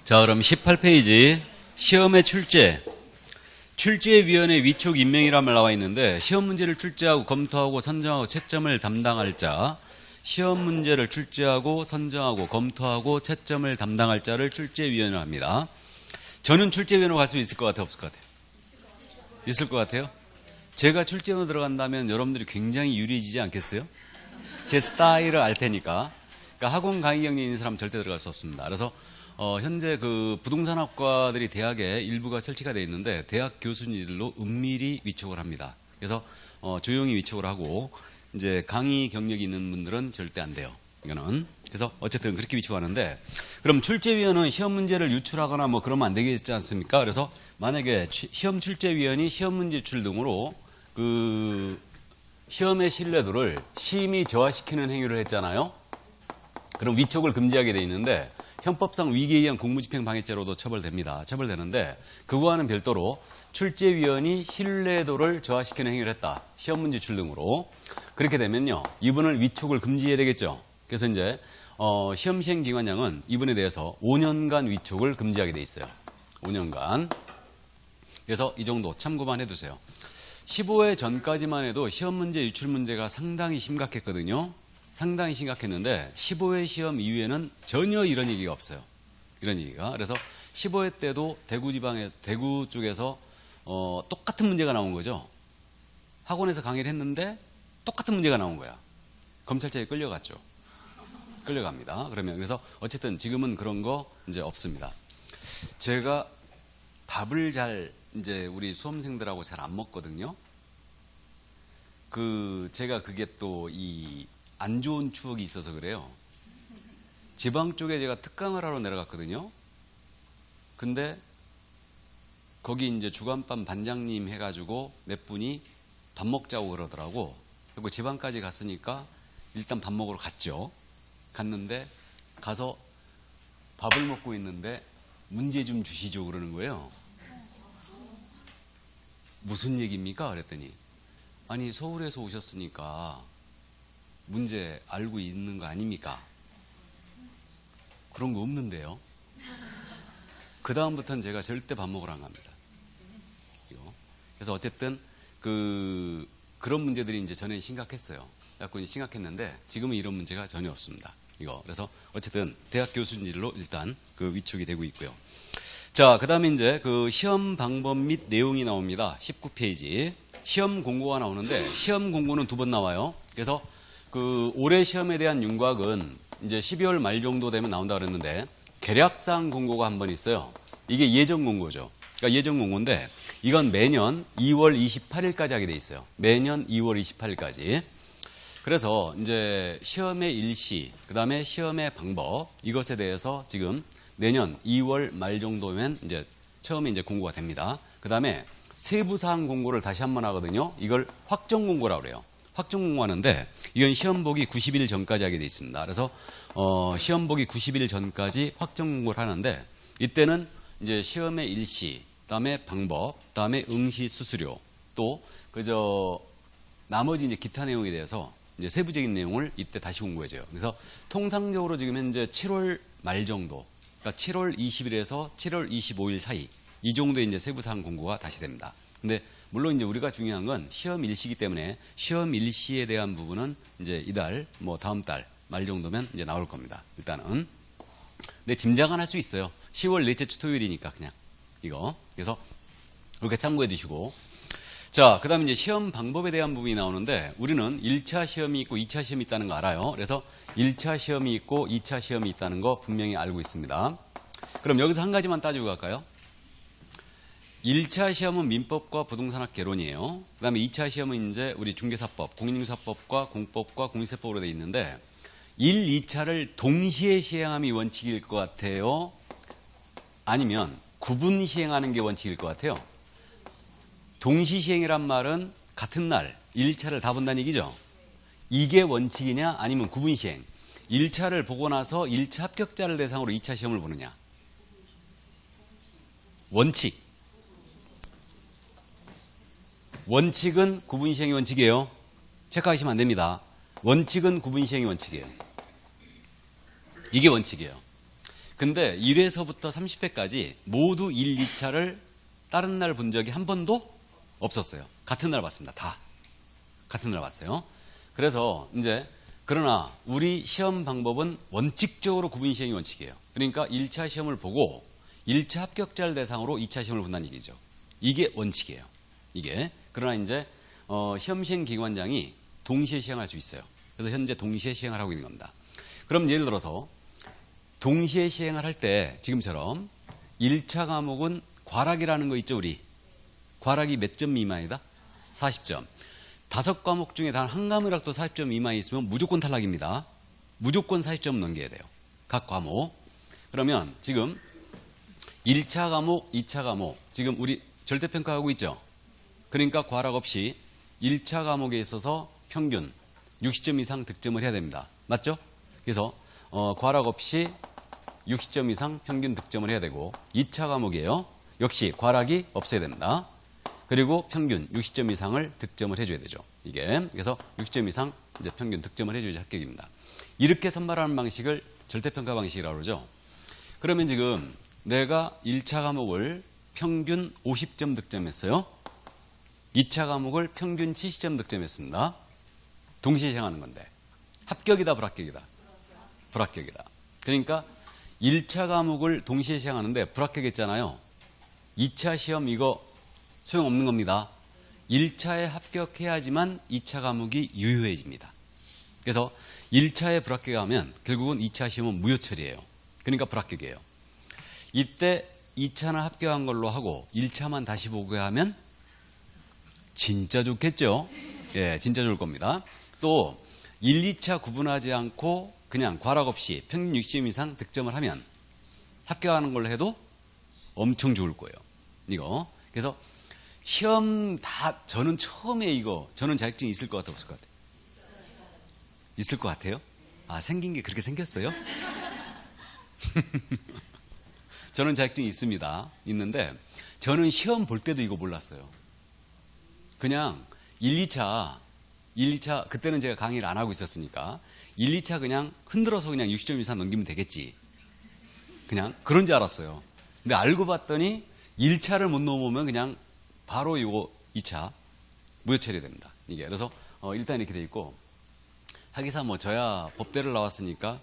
자, 그럼 18페이지 시험의 출제위원회 위촉 임명이란 말 나와 있는데, 시험 문제를 출제하고 검토하고 선정하고 채점을 담당할 자, 시험 문제를 출제하고 선정하고 검토하고 채점을 담당할 자를 출제위원회로 합니다. 저는 출제위원회로 갈 수 있을 것 같아요, 없을 것 같아요? 있을 것 같아요? 제가 출제위원회로 들어간다면 여러분들이 굉장히 유리해지지 않겠어요? 제 스타일을 알 테니까. 그러니까 학원 강의 경력이 있는 사람은 절대 들어갈 수 없습니다. 그래서 현재 그 부동산학과들이 대학에 일부가 설치가 되어 있는데, 대학 교수님들로 은밀히 위촉을 합니다. 그래서 조용히 위촉을 하고, 이제 강의 경력이 있는 분들은 절대 안 돼요. 이거는. 그래서 어쨌든 그렇게 위촉하는데, 그럼 출제위원은 시험 문제를 유출하거나 뭐 그러면 안 되겠지 않습니까? 그래서 만약에 시험 출제위원이 시험 문제 유출 등으로 그 시험의 신뢰도를 심히 저하시키는 행위를 했잖아요. 그럼 위촉을 금지하게 돼 있는데, 형법상 위기에 의한 공무집행 방해죄로도 처벌되는데, 그거와는 별도로 출제위원이 신뢰도를 저하시키는 행위를 했다. 시험 문제 유출 등으로. 그렇게 되면요, 이분을 위촉을 금지해야 되겠죠. 그래서 이제 시험 시행 기관장은 이분에 대해서 5년간 위촉을 금지하게 돼 있어요. 5년간. 그래서 이 정도 참고만 해두세요. 15회 전까지만 해도 시험 문제 유출 문제가 상당히 심각했거든요. 상당히 심각했는데 15회 시험 이후에는 전혀 이런 얘기가 없어요. 이런 얘기가. 그래서 15회 때도 대구 쪽에서 똑같은 문제가 나온 거죠. 학원에서 강의를 했는데 똑같은 문제가 나온 거야. 검찰차에 끌려갔죠. 끌려갑니다. 그래서 어쨌든 지금은 그런 거 이제 없습니다. 제가 밥을 이제 우리 수험생들하고 잘 안 먹거든요. 제가 그게 또 안 좋은 추억이 있어서 그래요. 지방 쪽에 제가 특강을 하러 내려갔거든요. 근데 거기 이제 주간반 반장님 해가지고 몇 분이 밥 먹자고 그러더라고. 그리고 지방까지 갔으니까 일단 밥 먹으러 갔죠. 갔는데 가서 밥을 먹고 있는데 문제 좀 주시죠 그러는 거예요. 무슨 얘기입니까? 그랬더니, 아니 서울에서 오셨으니까 문제 알고 있는 거 아닙니까? 그런 거 없는데요. 그 다음부터는 제가 절대 밥 먹으러 안 갑니다. 그래서 어쨌든 그런 문제들이 이제 전에 심각했어요. 그래서 심각했는데 지금은 이런 문제가 전혀 없습니다. 그래서 어쨌든 대학 교수진들로 일단 위촉이 되고 있고요. 자, 그 다음에 이제 시험 방법 및 내용이 나옵니다. 19페이지. 시험 공고가 나오는데, 시험 공고는 2번 나와요. 그래서 올해 시험에 대한 윤곽은 이제 12월 말 정도 되면 나온다 그랬는데, 계략상 공고가 한 번 있어요. 이게 예정 공고죠. 그러니까 예정 공고인데, 이건 매년 2월 28일까지 하게 돼 있어요. 매년 2월 28일까지. 그래서 이제 시험의 일시, 그 다음에 시험의 방법, 이것에 대해서 지금 내년 2월 말 정도면 이제 처음에 이제 공고가 됩니다. 그 다음에 세부사항 공고를 다시 한번 하거든요. 이걸 확정 공고라고 그래요. 확정 공고하는데, 이건 시험 보기 90일 전까지 하게 돼 있습니다. 그래서 시험 보기 90일 전까지 확정 공고를 하는데, 이때는 이제 시험의 일시, 그다음에 방법, 그다음에 응시 수수료, 또 나머지 이제 기타 내용에 대해서 이제 세부적인 내용을 이때 다시 공고해줘요. 그래서 통상적으로 지금 현재 7월 말 정도, 그러니까 7월 20일에서 7월 25일 사이, 이 정도의 이제 세부사항 공고가 다시 됩니다. 근데 물론 이제 우리가 중요한 건 시험 일시이기 때문에, 시험 일시에 대한 부분은 이제 이달, 다음 달 말 정도면 이제 나올 겁니다. 일단은. 근데 짐작은 할 수 있어요. 10월 넷째 주 토요일이니까 그냥 그래서 이렇게 참고해 두시고. 자, 그 다음에 이제 시험 방법에 대한 부분이 나오는데, 우리는 1차 시험이 있고 2차 시험이 있다는 거 알아요. 그래서 1차 시험이 있고 2차 시험이 있다는 거 분명히 알고 있습니다. 그럼 여기서 한 가지만 따지고 갈까요? 1차 시험은 민법과 부동산학 개론이에요. 그 다음에 2차 시험은 이제 우리 중개사법, 공인중개사법과 공법과 공시세법으로 되어 있는데, 1, 2차를 동시에 시행함이 원칙일 것 같아요? 아니면 구분 시행하는 게 원칙일 것 같아요? 동시 시행이란 말은 같은 날 1차를 다 본다는 얘기죠. 이게 원칙이냐, 아니면 구분 시행? 1차를 보고 나서 1차 합격자를 대상으로 2차 시험을 보느냐? 원칙은 구분 시행이 원칙이에요. 체크하시면 안 됩니다. 원칙은 구분 시행이 원칙이에요. 이게 원칙이에요. 근데 1회서부터 30회까지 모두 1, 2차를 다른 날 본 적이 한 번도 없었어요. 같은 날 봤습니다. 다. 같은 날 봤어요. 그래서 이제 그러나 우리 시험 방법은 원칙적으로 구분 시행이 원칙이에요. 그러니까 1차 시험을 보고 1차 합격자를 대상으로 2차 시험을 본다는 얘기죠. 이게 원칙이에요. 이게. 그러나 이제 시험 시행 기관장이 동시에 시행할 수 있어요. 그래서 현재 동시에 시행을 하고 있는 겁니다. 그럼 예를 들어서 동시에 시행을 할 때 지금처럼 1차 과목은 과락이라는 거 있죠, 우리. 과락이 몇 점 미만이다? 40점. 5과목 중에 단 한 과목이라도 40점 미만이 있으면 무조건 탈락입니다. 무조건 40점 넘겨야 돼요. 각 과목. 그러면 지금 1차 과목, 2차 과목 지금 우리 절대평가하고 있죠. 그러니까 과락 없이 1차 과목에 있어서 평균 60점 이상 득점을 해야 됩니다. 맞죠? 그래서 과락 없이 60점 이상 평균 득점을 해야 되고 2차 과목이에요. 역시 과락이 없어야 됩니다. 그리고 평균 60점 이상을 득점을 해줘야 되죠. 이게 그래서 60점 이상 이제 평균 득점을 해줘야지 합격입니다. 이렇게 선발하는 방식을 절대평가 방식이라고 그러죠. 그러면 지금 내가 1차 과목을 평균 50점 득점했어요. 2차 과목을 평균 70점 득점했습니다. 동시에 시행하는 건데 합격이다 불합격이다? 불합격이다. 그러니까 1차 과목을 동시에 시행하는데 불합격했잖아요. 2차 시험 이거 소용없는 겁니다. 1차에 합격해야지만 2차 과목이 유효해집니다. 그래서 1차에 불합격하면 결국은 2차 시험은 무효 처리예요. 그러니까 불합격이에요. 이때 2차는 합격한 걸로 하고 1차만 다시 보게 하면 진짜 좋겠죠. 예, 진짜 좋을 겁니다. 또 1, 2차 구분하지 않고 그냥 과락 없이 평균 60점 이상 득점을 하면 합격하는 걸로 해도 엄청 좋을 거예요. 이거. 그래서 시험 다 저는 처음에 저는 자격증이 있을 것 같아 없을 것 같아요? 있을 것 같아요? 아, 생긴 게 그렇게 생겼어요? 저는 자격증이 있습니다. 있는데 저는 시험 볼 때도 이거 몰랐어요. 그냥 1, 2차 그때는 제가 강의를 안 하고 있었으니까 1, 2차 그냥 흔들어서 그냥 60점 이상 넘기면 되겠지. 그냥 그런 줄 알았어요. 근데 알고 봤더니 1차를 못 넘으면 그냥 바로 이거 2차 무효 처리됩니다. 이게 그래서 일단 이렇게 돼 있고 하기사 저야 법대를 나왔으니까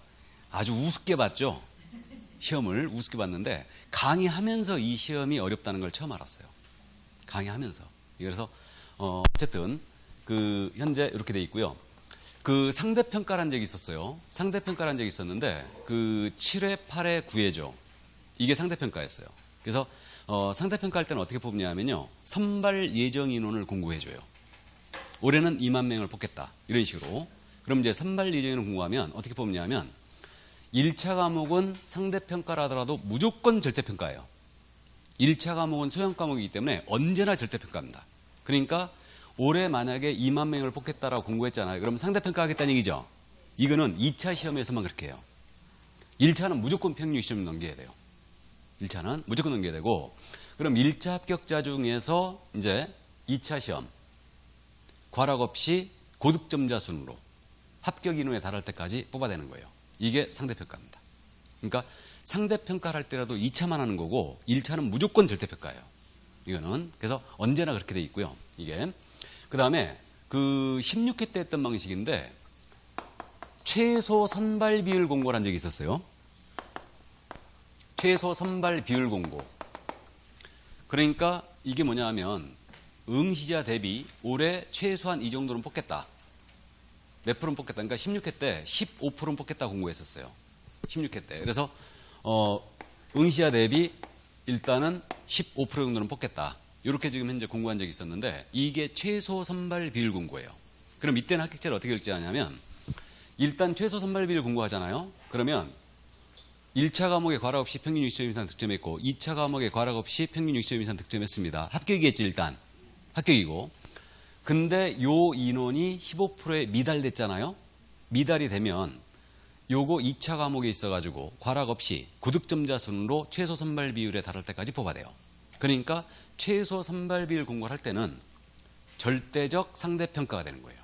아주 우습게 봤죠. 시험을 우습게 봤는데 강의하면서 이 시험이 어렵다는 걸 처음 알았어요. 강의하면서. 그래서 어쨌든 그 현재 이렇게 돼 있고요. 그 상대평가란 적이 있었어요. 상대평가란 적이 있었는데 그 7회, 8회, 9회죠. 이게 상대평가였어요. 그래서 상대평가할 때는 어떻게 뽑냐면요. 선발 예정 인원을 공고해줘요. 올해는 2만 명을 뽑겠다. 이런 식으로. 그럼 이제 선발 예정 인원을 공고하면 어떻게 뽑냐면 1차 과목은 상대평가를 하더라도 무조건 절대평가예요. 1차 과목은 소형 과목이기 때문에 언제나 절대평가입니다. 그러니까 올해 만약에 2만 명을 뽑겠다라고 공고했잖아요. 그럼 상대평가하겠다는 얘기죠. 이거는 2차 시험에서만 그렇게 해요. 1차는 무조건 평균 60점 넘겨야 돼요. 1차는 무조건 넘겨야 되고 그럼 1차 합격자 중에서 이제 2차 시험 과락 없이 고득점자 순으로 합격 인원에 달할 때까지 뽑아내는 거예요. 이게 상대평가입니다. 그러니까 상대평가를 할 때라도 2차만 하는 거고 1차는 무조건 절대평가예요. 이거는 그래서 언제나 그렇게 돼 있고요. 이게 그 다음에 그 16회 때 했던 방식인데 최소 선발 비율 공고를 한 적이 있었어요. 최소 선발 비율 공고. 그러니까 이게 뭐냐 하면 응시자 대비 올해 최소한 이 정도는 뽑겠다. 몇 프로는 뽑겠다. 그러니까 16회 때 15%는 뽑겠다 공고했었어요. 16회 때. 그래서 응시자 대비 일단은 15% 정도는 뽑겠다. 이렇게 지금 현재 공고한 적이 있었는데 이게 최소 선발 비율 공고예요. 그럼 이때는 합격자를 어떻게 결정하냐면 일단 최소 선발 비율 공고하잖아요. 그러면 1차 과목에 과락 없이 평균 60점 이상 득점했고 2차 과목에 과락 없이 평균 60점 이상 득점했습니다. 합격이겠죠. 일단 합격이고 근데 요 인원이 15%에 미달됐잖아요. 미달이 되면 요거 2차 과목에 있어가지고 과락 없이 고득점자 순으로 최소 선발 비율에 달할 때까지 뽑아내요. 그러니까 최소 선발 비율 공고를 할 때는 절대적 상대평가가 되는 거예요.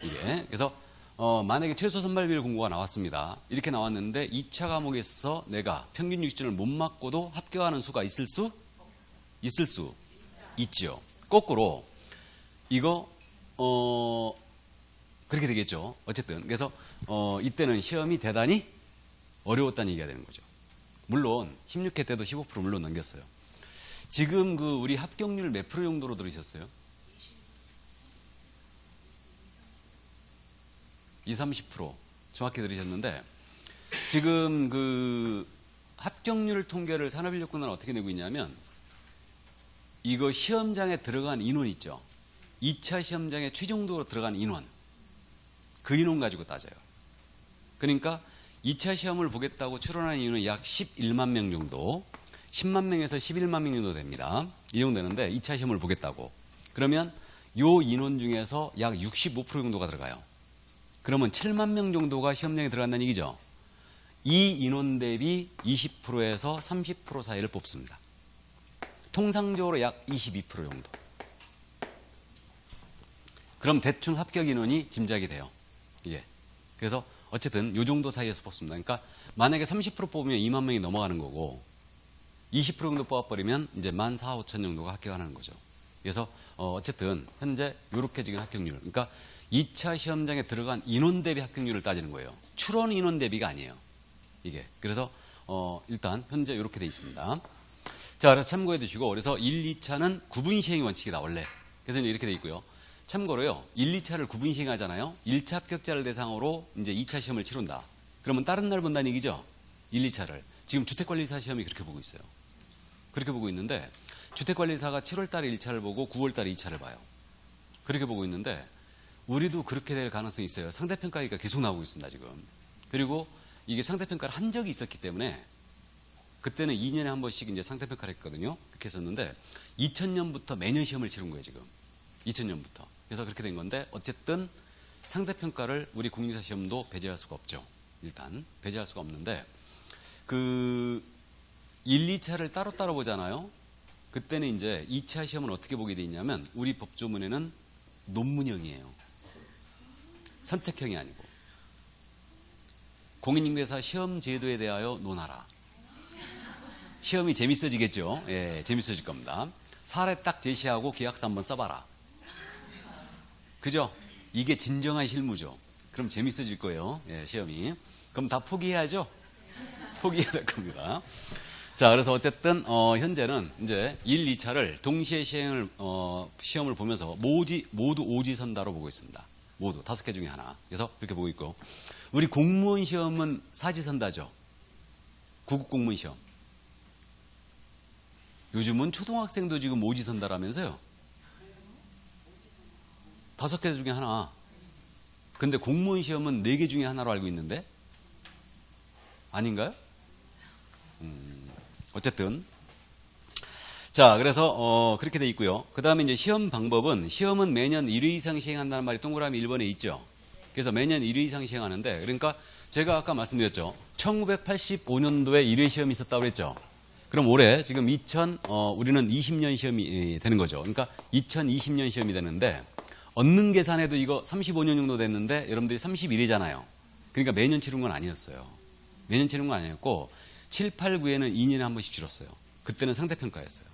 이게 그래서 만약에 최소 선발비율 공고가 나왔습니다. 이렇게 나왔는데 2차 과목에서 내가 평균 60점을 못 맞고도 합격하는 수가 있을 수 있죠. 거꾸로 이거 그렇게 되겠죠. 어쨌든 그래서 이때는 시험이 대단히 어려웠다는 얘기가 되는 거죠. 물론 16회 때도 15% 물론 넘겼어요. 지금 그 우리 합격률 몇 프로 정도로 들으셨어요? 20-30% 정확히 들으셨는데 지금 그 합격률 통계를 산업인력공단은 어떻게 내고 있냐면 이거 시험장에 들어간 인원 있죠. 2차 시험장에 최종적으로 들어간 인원 그 인원 가지고 따져요. 그러니까 2차 시험을 보겠다고 출원한 인원이 약 11만 명 정도 10만 명에서 11만 명 정도 됩니다. 이 정도 되는데 2차 시험을 보겠다고 그러면 요 인원 중에서 약 65% 정도가 들어가요. 그러면 7만 명 정도가 시험장에 들어간다는 얘기죠. 이 인원 대비 20%에서 30% 사이를 뽑습니다. 통상적으로 약 22% 정도. 그럼 대충 합격 인원이 짐작이 돼요. 이게. 그래서 어쨌든 요 정도 사이에서 뽑습니다. 그러니까 만약에 30% 뽑으면 2만 명이 넘어가는 거고 20% 정도 뽑아버리면 이제 14,5천 정도가 합격하는 거죠. 그래서 어쨌든 현재 이렇게 지금 합격률. 그러니까 2차 시험장에 들어간 인원 대비 합격률을 따지는 거예요. 출원 인원 대비가 아니에요. 이게. 그래서 일단 현재 이렇게 돼 있습니다. 자, 그래서 참고해 두시고 그래서 1, 2차는 구분 시행이 원칙이다 원래. 그래서 이제 이렇게 돼 있고요. 참고로요. 1, 2차를 구분 시행하잖아요. 1차 합격자를 대상으로 이제 2차 시험을 치른다. 그러면 다른 날 본다는 얘기죠. 1, 2차를. 지금 주택관리사 시험이 그렇게 보고 있어요. 그렇게 보고 있는데 주택관리사가 7월 달에 1차를 보고 9월 달에 2차를 봐요. 그렇게 보고 있는데 우리도 그렇게 될 가능성이 있어요. 상대평가가 계속 나오고 있습니다, 지금. 그리고 이게 상대평가를 한 적이 있었기 때문에 그때는 2년에 한 번씩 이제 상대평가를 했거든요. 그렇게 했었는데 2000년부터 매년 시험을 치른 거예요, 지금. 2000년부터. 그래서 그렇게 된 건데 어쨌든 상대평가를 우리 공인중개사 시험도 배제할 수가 없죠. 일단 배제할 수가 없는데 그 1, 2차를 따로따로 보잖아요. 그때는 이제 2차 시험은 어떻게 보게 돼 있냐면 우리 법조문에는 논문형이에요. 선택형이 아니고. 공인중개사 시험 제도에 대하여 논하라. 시험이 재밌어지겠죠. 예, 재밌어질 겁니다. 사례 딱 제시하고 기약서 한번 써봐라. 그죠? 이게 진정한 실무죠. 그럼 재밌어질 거예요. 예, 시험이. 그럼 다 포기해야죠? 포기해야 될 겁니다. 자, 그래서 어쨌든 현재는 이제 1, 2차를 동시에 시험을 보면서 모두 오지선다로 보고 있습니다. 모두 5개 중에 하나. 그래서 이렇게 보고 있고 우리 공무원 시험은 사지선다죠. 구급 공무원 시험. 요즘은 초등학생도 지금 오지선다라면서요. 5개 중에 하나. 근데 공무원 시험은 4개 중에 하나로 알고 있는데 아닌가요? 어쨌든 자, 그래서 그렇게 돼 있고요. 그 다음에 이제 시험 방법은 시험은 매년 1회 이상 시행한다는 말이 동그라미 1번에 있죠. 그래서 매년 1회 이상 시행하는데 그러니까 제가 아까 말씀드렸죠. 1985년도에 1회 시험이 있었다고 그랬죠. 그럼 올해 지금 우리는 20년 시험이 되는 거죠. 그러니까 2020년 시험이 되는데 얻는 계산에도 이거 35년 정도 됐는데 여러분들이 31회잖아요. 그러니까 매년 치른 건 아니었어요. 매년 치른 건 아니었고 7, 8, 9에는 2년에 한 번씩 치렀어요. 그때는 상대평가였어요.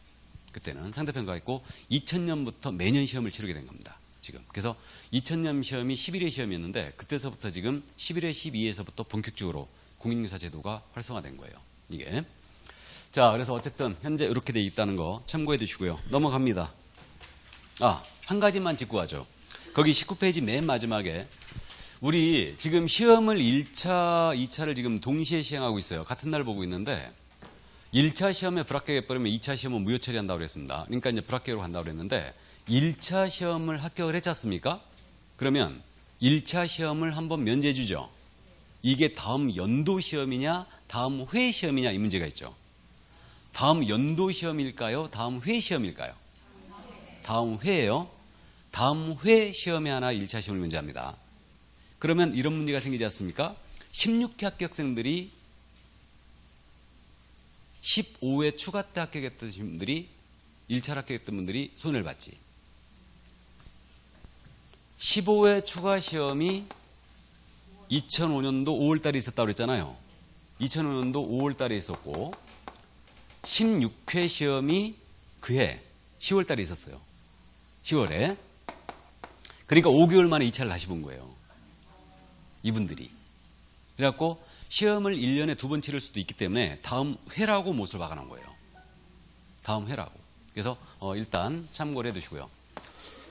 그때는 상대평가했고 2000년부터 매년 시험을 치르게 된 겁니다. 지금. 그래서 2000년 시험이 11회 시험이었는데 그때서부터 지금 11회, 12회에서부터 본격적으로 공인중개사 제도가 활성화된 거예요. 이게. 자, 그래서 어쨌든 현재 이렇게 돼 있다는 거 참고해 두시고요. 넘어갑니다. 한 가지만 짚고 가죠. 거기 19페이지 맨 마지막에 우리 지금 시험을 1차, 2차를 지금 동시에 시행하고 있어요. 같은 날 보고 있는데 1차 시험에 불합격해버리면 2차 시험은 무효 처리한다고 그랬습니다. 그러니까 이제 불합격으로 간다고 그랬는데 1차 시험을 합격을 했지 않습니까? 그러면 1차 시험을 한번 면제해 주죠. 이게 다음 연도 시험이냐 다음 회 시험이냐 이 문제가 있죠. 다음 연도 시험일까요? 다음 회 시험일까요? 다음 회예요. 다음 회 시험에 하나 1차 시험을 면제합니다. 그러면 이런 문제가 생기지 않습니까? 16회 합격생들이 15회 추가 때 합격했던 분들이 1차 합격했던 분들이 손해를 받지. 15회 추가 시험이 2005년도 5월 달에 있었다고 그랬잖아요. 2005년도 5월 달에 있었고 16회 시험이 그해 10월 달에 있었어요. 10월에. 그러니까 5개월 만에 2차를 다시 본 거예요. 이분들이. 그래갖고 시험을 1년에 2번 치를 수도 있기 때문에 다음 회라고 못을 박아놓은 거예요. 다음 회라고. 그래서 일단 참고를 해두시고요.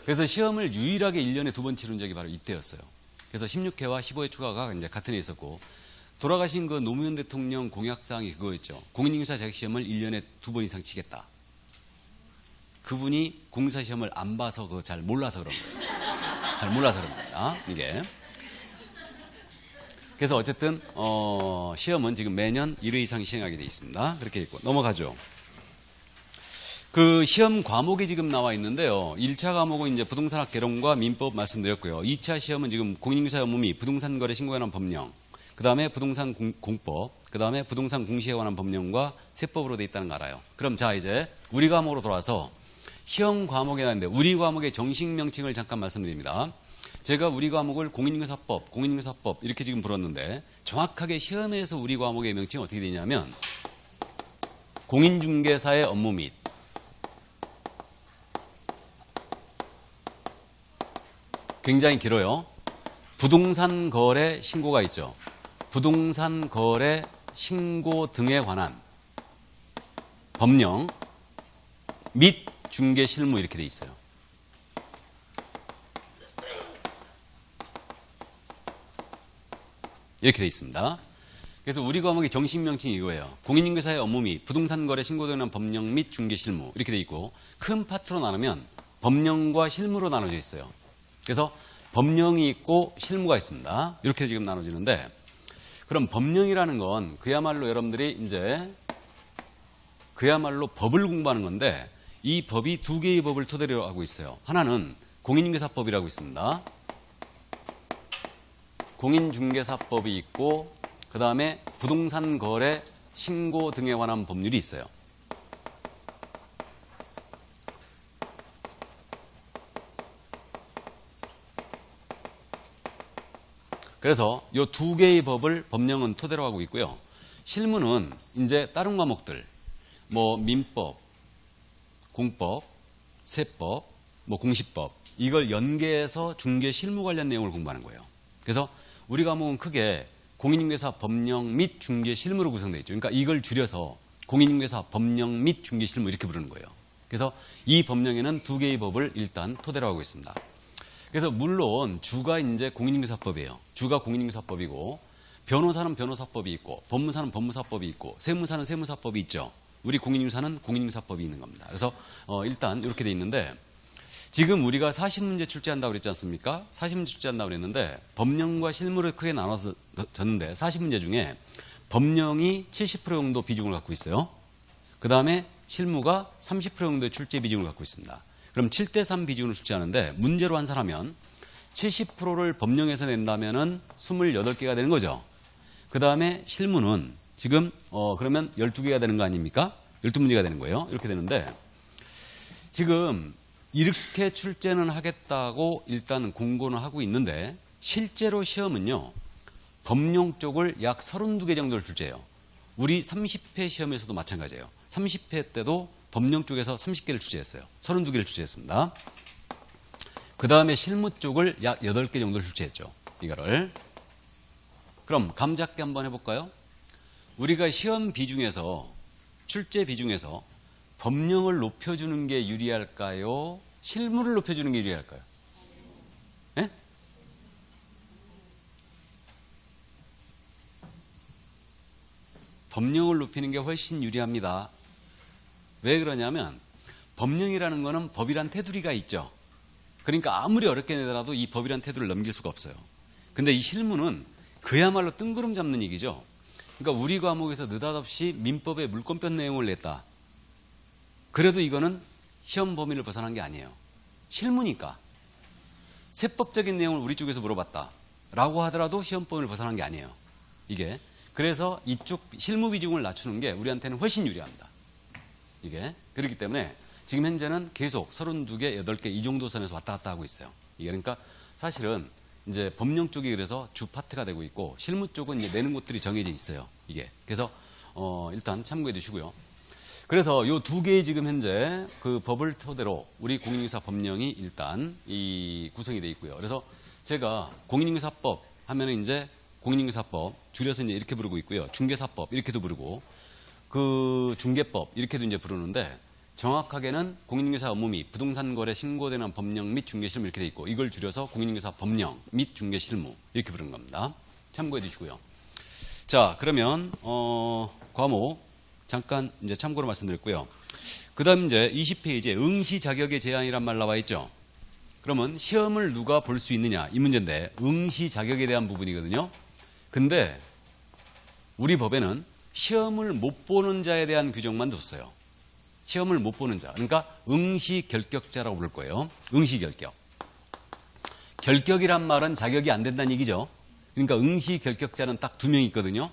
그래서 시험을 유일하게 1년에 2번 치른 적이 바로 이때였어요. 그래서 16회와 15회 추가가 이제 같은 해 있었고, 돌아가신 그 노무현 대통령 공약사항이 그거였죠. 공인중개사 자격시험을 1년에 2번 이상 치겠다. 그분이 공인중개사시험을 안 봐서 그거 잘 몰라서 그런 거예요. 잘 몰라서 그런 겁니다. 이게. 그래서 어쨌든 시험은 지금 매년 1회 이상 시행하게 돼 있습니다. 그렇게 있고 넘어가죠. 그 시험 과목이 지금 나와 있는데요. 1차 과목은 이제 부동산학 개론과 민법 말씀드렸고요. 2차 시험은 지금 공인중개사 업무 및 부동산 거래 신고에 관한 법령, 그 다음에 부동산 공법, 그 다음에 부동산 공시에 관한 법령과 세법으로 돼 있다는 거 알아요. 그럼 자, 이제 우리 과목으로 돌아와서 시험 과목에 나는데 우리 과목의 정식 명칭을 잠깐 말씀드립니다. 제가 우리 과목을 공인중개사법 이렇게 지금 불렀는데, 정확하게 시험에서 우리 과목의 명칭이 어떻게 되냐면 공인중개사의 업무 및 굉장히 길어요. 부동산 거래 신고가 있죠. 부동산 거래 신고 등에 관한 법령 및 중개 실무 이렇게 돼 있어요. 이렇게 돼 있습니다. 그래서 우리 과목의 정식 명칭이 이거예요. 공인중개사의 업무 및 부동산 거래 신고 등에 관한 법령 및 중개 실무 이렇게 돼 있고, 큰 파트로 나누면 법령과 실무로 나눠져 있어요. 그래서 법령이 있고 실무가 있습니다. 이렇게 지금 나눠지는데, 그럼 법령이라는 건 그야말로 여러분들이 이제 그야말로 법을 공부하는 건데, 이 법이 두 개의 법을 토대로 하고 있어요. 하나는 공인중개사법이라고 있습니다. 공인중개사법이 있고, 그 다음에 부동산 거래 신고 등에 관한 법률이 있어요. 그래서 이 두 개의 법을 법령은 토대로 하고 있고요. 실무는 이제 다른 과목들, 뭐 민법, 공법, 세법, 뭐 공시법, 이걸 연계해서 중개 실무 관련 내용을 공부하는 거예요. 그래서 우리 과목은 크게 공인중개사 법령 및 중개 실무로 구성되어 있죠. 그러니까 이걸 줄여서 공인중개사 법령 및 중개 실무 이렇게 부르는 거예요. 그래서 이 법령에는 두 개의 법을 일단 토대로 하고 있습니다. 그래서 물론 주가 이제 공인중개사법이에요. 주가 공인중개사법이고, 변호사는 변호사법이 있고, 법무사는 법무사법이 있고, 세무사는 세무사법이 있죠. 우리 공인중개사는 공인중개사법이 있는 겁니다. 그래서 일단 이렇게 돼 있는데, 지금 우리가 40문제 출제한다고 그랬지 않습니까? 40문제 출제한다고 그랬는데 법령과 실무를 크게 나눠서 졌는데, 40문제 중에 법령이 70% 정도 비중을 갖고 있어요. 그 다음에 실무가 30% 정도의 출제 비중을 갖고 있습니다. 그럼 7대3 비중으로 출제하는데, 문제로 환산하면 70%를 법령에서 낸다면은 28개가 되는 거죠. 그 다음에 실무는 지금 그러면 12개가 되는 거 아닙니까? 12문제가 되는 거예요. 이렇게 되는데, 지금 이렇게 출제는 하겠다고 일단 공고는 하고 있는데, 실제로 시험은요, 법령 쪽을 약 32개 정도를 출제해요. 우리 30회 시험에서도 마찬가지예요. 30회 때도 법령 쪽에서 30개를 출제했어요. 32개를 출제했습니다. 그 다음에 실무 쪽을 약 8개 정도를 출제했죠. 이거를. 그럼 감 잡기 한번 해볼까요? 우리가 시험 비중에서, 출제 비중에서 법령을 높여주는 게 유리할까요? 실무를 높여주는 게 유리할까요? 네? 법령을 높이는 게 훨씬 유리합니다. 왜 그러냐면, 법령이라는 거는 법이란 테두리가 있죠. 그러니까 아무리 어렵게 내더라도 이 법이란 테두리를 넘길 수가 없어요. 근데 이 실무는 그야말로 뜬구름 잡는 얘기죠. 그러니까 우리 과목에서 느닷없이 민법의 물권법 내용을 냈다. 그래도 이거는 시험 범위를 벗어난 게 아니에요. 실무니까. 세법적인 내용을 우리 쪽에서 물어봤다 라고 하더라도 시험 범위를 벗어난 게 아니에요. 이게. 그래서 이쪽 실무 비중을 낮추는 게 우리한테는 훨씬 유리합니다. 이게. 그렇기 때문에 지금 현재는 계속 32개, 8개 이 정도 선에서 왔다 갔다 하고 있어요. 이게 그러니까 사실은 이제 법령 쪽이 그래서 주 파트가 되고 있고 실무 쪽은 이제 내는 곳들이 정해져 있어요. 이게. 그래서 일단 참고해 두시고요. 그래서 요 두 개의 지금 현재 그 법을 토대로 우리 공인중개사 법령이 일단 이 구성이 되어 있고요. 그래서 제가 공인중개사법 하면은 이제 공인중개사법 줄여서 이제 이렇게 부르고 있고요. 중개사법 이렇게도 부르고 그 중개법 이렇게도 이제 부르는데 정확하게는 공인중개사 업무 및 부동산 거래 신고되는 법령 및 중개실무 이렇게 돼 있고 이걸 줄여서 공인중개사 법령 및 중개실무 이렇게 부르는 겁니다. 참고해 주시고요. 자, 그러면 과목 잠깐 이제 참고로 말씀드렸고요. 그다음 이제 20페이지에 응시 자격의 제한이란 말 나와 있죠. 그러면 시험을 누가 볼 수 있느냐 이 문제인데 응시 자격에 대한 부분이거든요. 근데 우리 법에는 시험을 못 보는 자에 대한 규정만 뒀어요. 시험을 못 보는 자. 그러니까 응시 결격자라고 부를 거예요. 응시 결격. 결격이란 말은 자격이 안 된다는 얘기죠. 그러니까 응시 결격자는 딱 두 명 있거든요.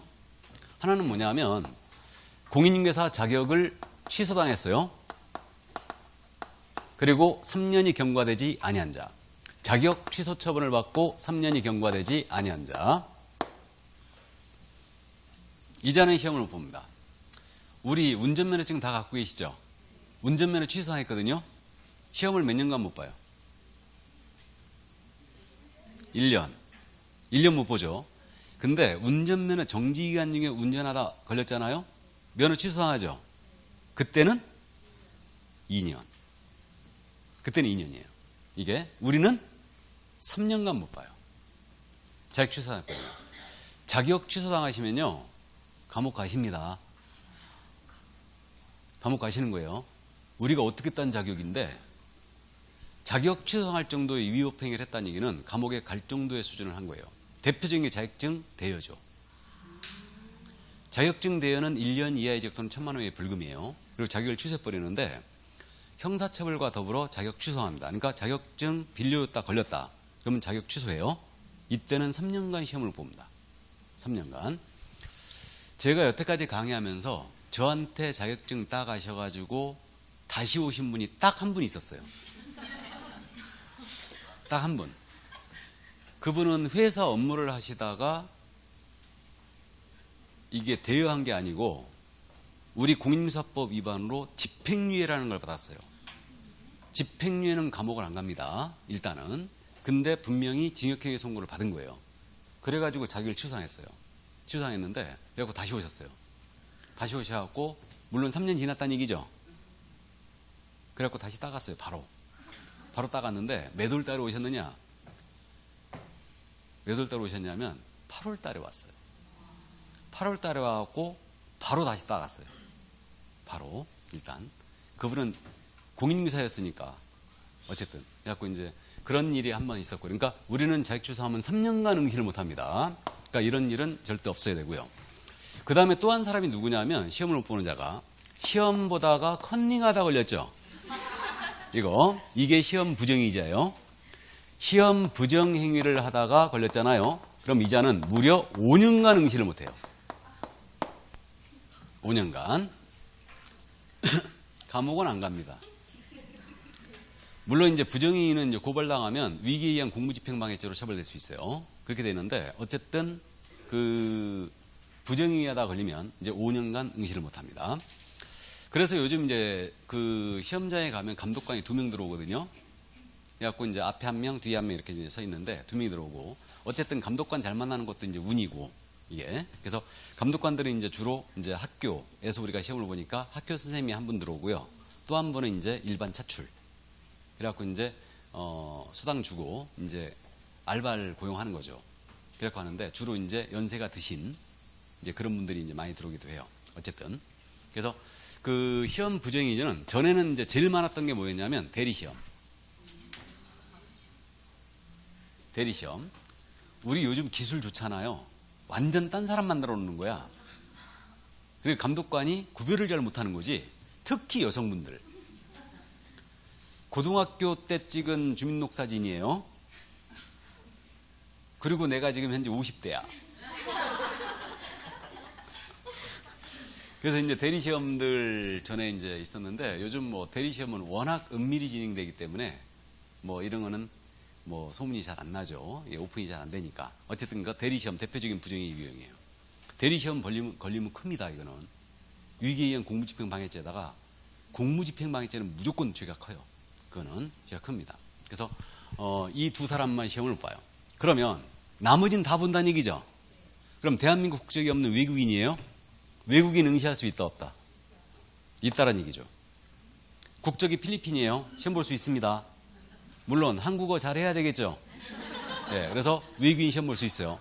하나는 뭐냐면 공인중개사 자격을 취소당했어요. 그리고 3년이 경과되지 아니한 자. 자격 취소 처분을 받고 3년이 경과되지 아니한 자. 이 자는 시험을 못 봅니다. 우리 운전면허증 다 갖고 계시죠? 운전면허 취소했거든요. 시험을 몇 년간 못 봐요? 1년. 1년 못 보죠. 근데 운전면허 정지기간 중에 운전하다 걸렸잖아요. 면허 취소하죠. 그때는 2년. 그때는 2년이에요. 이게 우리는 3년간 못 봐요. 자격 취소당했거든요. 자격 취소당하시면요. 감옥 가십니다. 감옥 가시는 거예요. 우리가 어떻게 딴 자격인데 자격 취소할 정도의 위법행위를 했다는 얘기는 감옥에 갈 정도의 수준을 한 거예요. 대표적인 게 자격증 대여죠. 자격증 대여는 1년 이하의 징역 또는 1,000만 원의 벌금이에요. 그리고 자격을 취소해버리는데 형사처벌과 더불어 자격 취소합니다. 그러니까 자격증 빌려줬다 걸렸다. 그러면 자격 취소해요. 이때는 3년간 시험을 봅니다. 3년간. 제가 여태까지 강의하면서 저한테 자격증 따가셔가지고 다시 오신 분이 딱 한 분 있었어요. 딱 한 분. 그분은 회사 업무를 하시다가 이게 대여한 게 아니고 우리 공인중개사법 위반으로 집행유예라는 걸 받았어요. 집행유예는 감옥을 안 갑니다. 일단은. 근데 분명히 징역형의 선고를 받은 거예요. 그래가지고 자격을 취소했어요. 취소했는데 그래갖고 다시 오셨어요. 다시 오셔갖고 물론 3년 지났다는 얘기죠. 그래갖고 다시 따갔어요. 바로 따갔는데 몇 월 달에 오셨느냐? 몇 월 달에 오셨냐면 8월 달에 왔어요. 8월 달에 와갖고 바로 다시 따갔어요. 바로 일단 그분은 공인중개사였으니까 어쨌든 그래갖고 이제 그런 일이 한 번 있었고 그러니까 우리는 자격 취소하면 3년간 응시를 못합니다. 그러니까 이런 일은 절대 없어야 되고요. 그 다음에 또 한 사람이 누구냐면 시험을 못 보는 자가 시험 보다가 컨닝하다 걸렸죠. 이게 시험 부정이자예요. 시험 부정 행위를 하다가 걸렸잖아요. 그럼 이자는 무려 5년간 응시를 못해요. 5년간. 감옥은 안 갑니다. 물론 이제 부정행위는 이제 고발당하면 위기에 의한 공무집행방해죄로 처벌될 수 있어요. 그렇게 되는데 어쨌든 그 부정행위하다 걸리면 이제 5년간 응시를 못합니다. 그래서 요즘 이제 그 시험장에 가면 감독관이 2명 들어오거든요. 그래갖고 이제 앞에 1명, 뒤에 1명 이렇게 이제 서 있는데 2명이 들어오고 어쨌든 감독관 잘 만나는 것도 이제 운이고 이게 그래서 감독관들은 이제 주로 이제 학교에서 우리가 시험을 보니까 학교 선생님이 한 분 들어오고요. 또 한 분은 이제 일반 차출. 그래갖고 이제 수당 주고 이제 알바를 고용하는 거죠. 그래갖고 하는데 주로 이제 연세가 드신 이제 그런 분들이 이제 많이 들어오기도 해요. 어쨌든 그래서 그 시험 부정행위는 전에는 이제 제일 많았던 게 뭐였냐면 대리시험. 대리시험. 우리 요즘 기술 좋잖아요. 완전 딴 사람 만들어 놓는 거야. 그리고 감독관이 구별을 잘 못하는 거지. 특히 여성분들. 고등학교 때 찍은 주민등록사진이에요. 그리고 내가 지금 현재 50대야. 그래서 이제 대리시험들 전에 이제 있었는데 요즘 뭐 대리시험은 워낙 은밀히 진행되기 때문에 뭐 이런 거는 뭐 소문이 잘 안 나죠. 예, 오픈이 잘 안 되니까. 어쨌든 그 대리시험 대표적인 부정의 유형이에요. 대리시험 걸리면 큽니다. 이거는 위계의원 공무집행방해죄에다가 공무집행방해죄는 무조건 죄가 커요. 그거는 죄가 큽니다. 그래서 이 두 사람만 시험을 못 봐요. 그러면 나머지는 다 본다는 얘기죠. 그럼 대한민국 국적이 없는 외국인이에요? 외국인 응시할 수 있다 없다? 있다라는 얘기죠. 국적이 필리핀이에요? 시험 볼 수 있습니다. 물론 한국어 잘해야 되겠죠. 네, 그래서 외국인 시험 볼 수 있어요.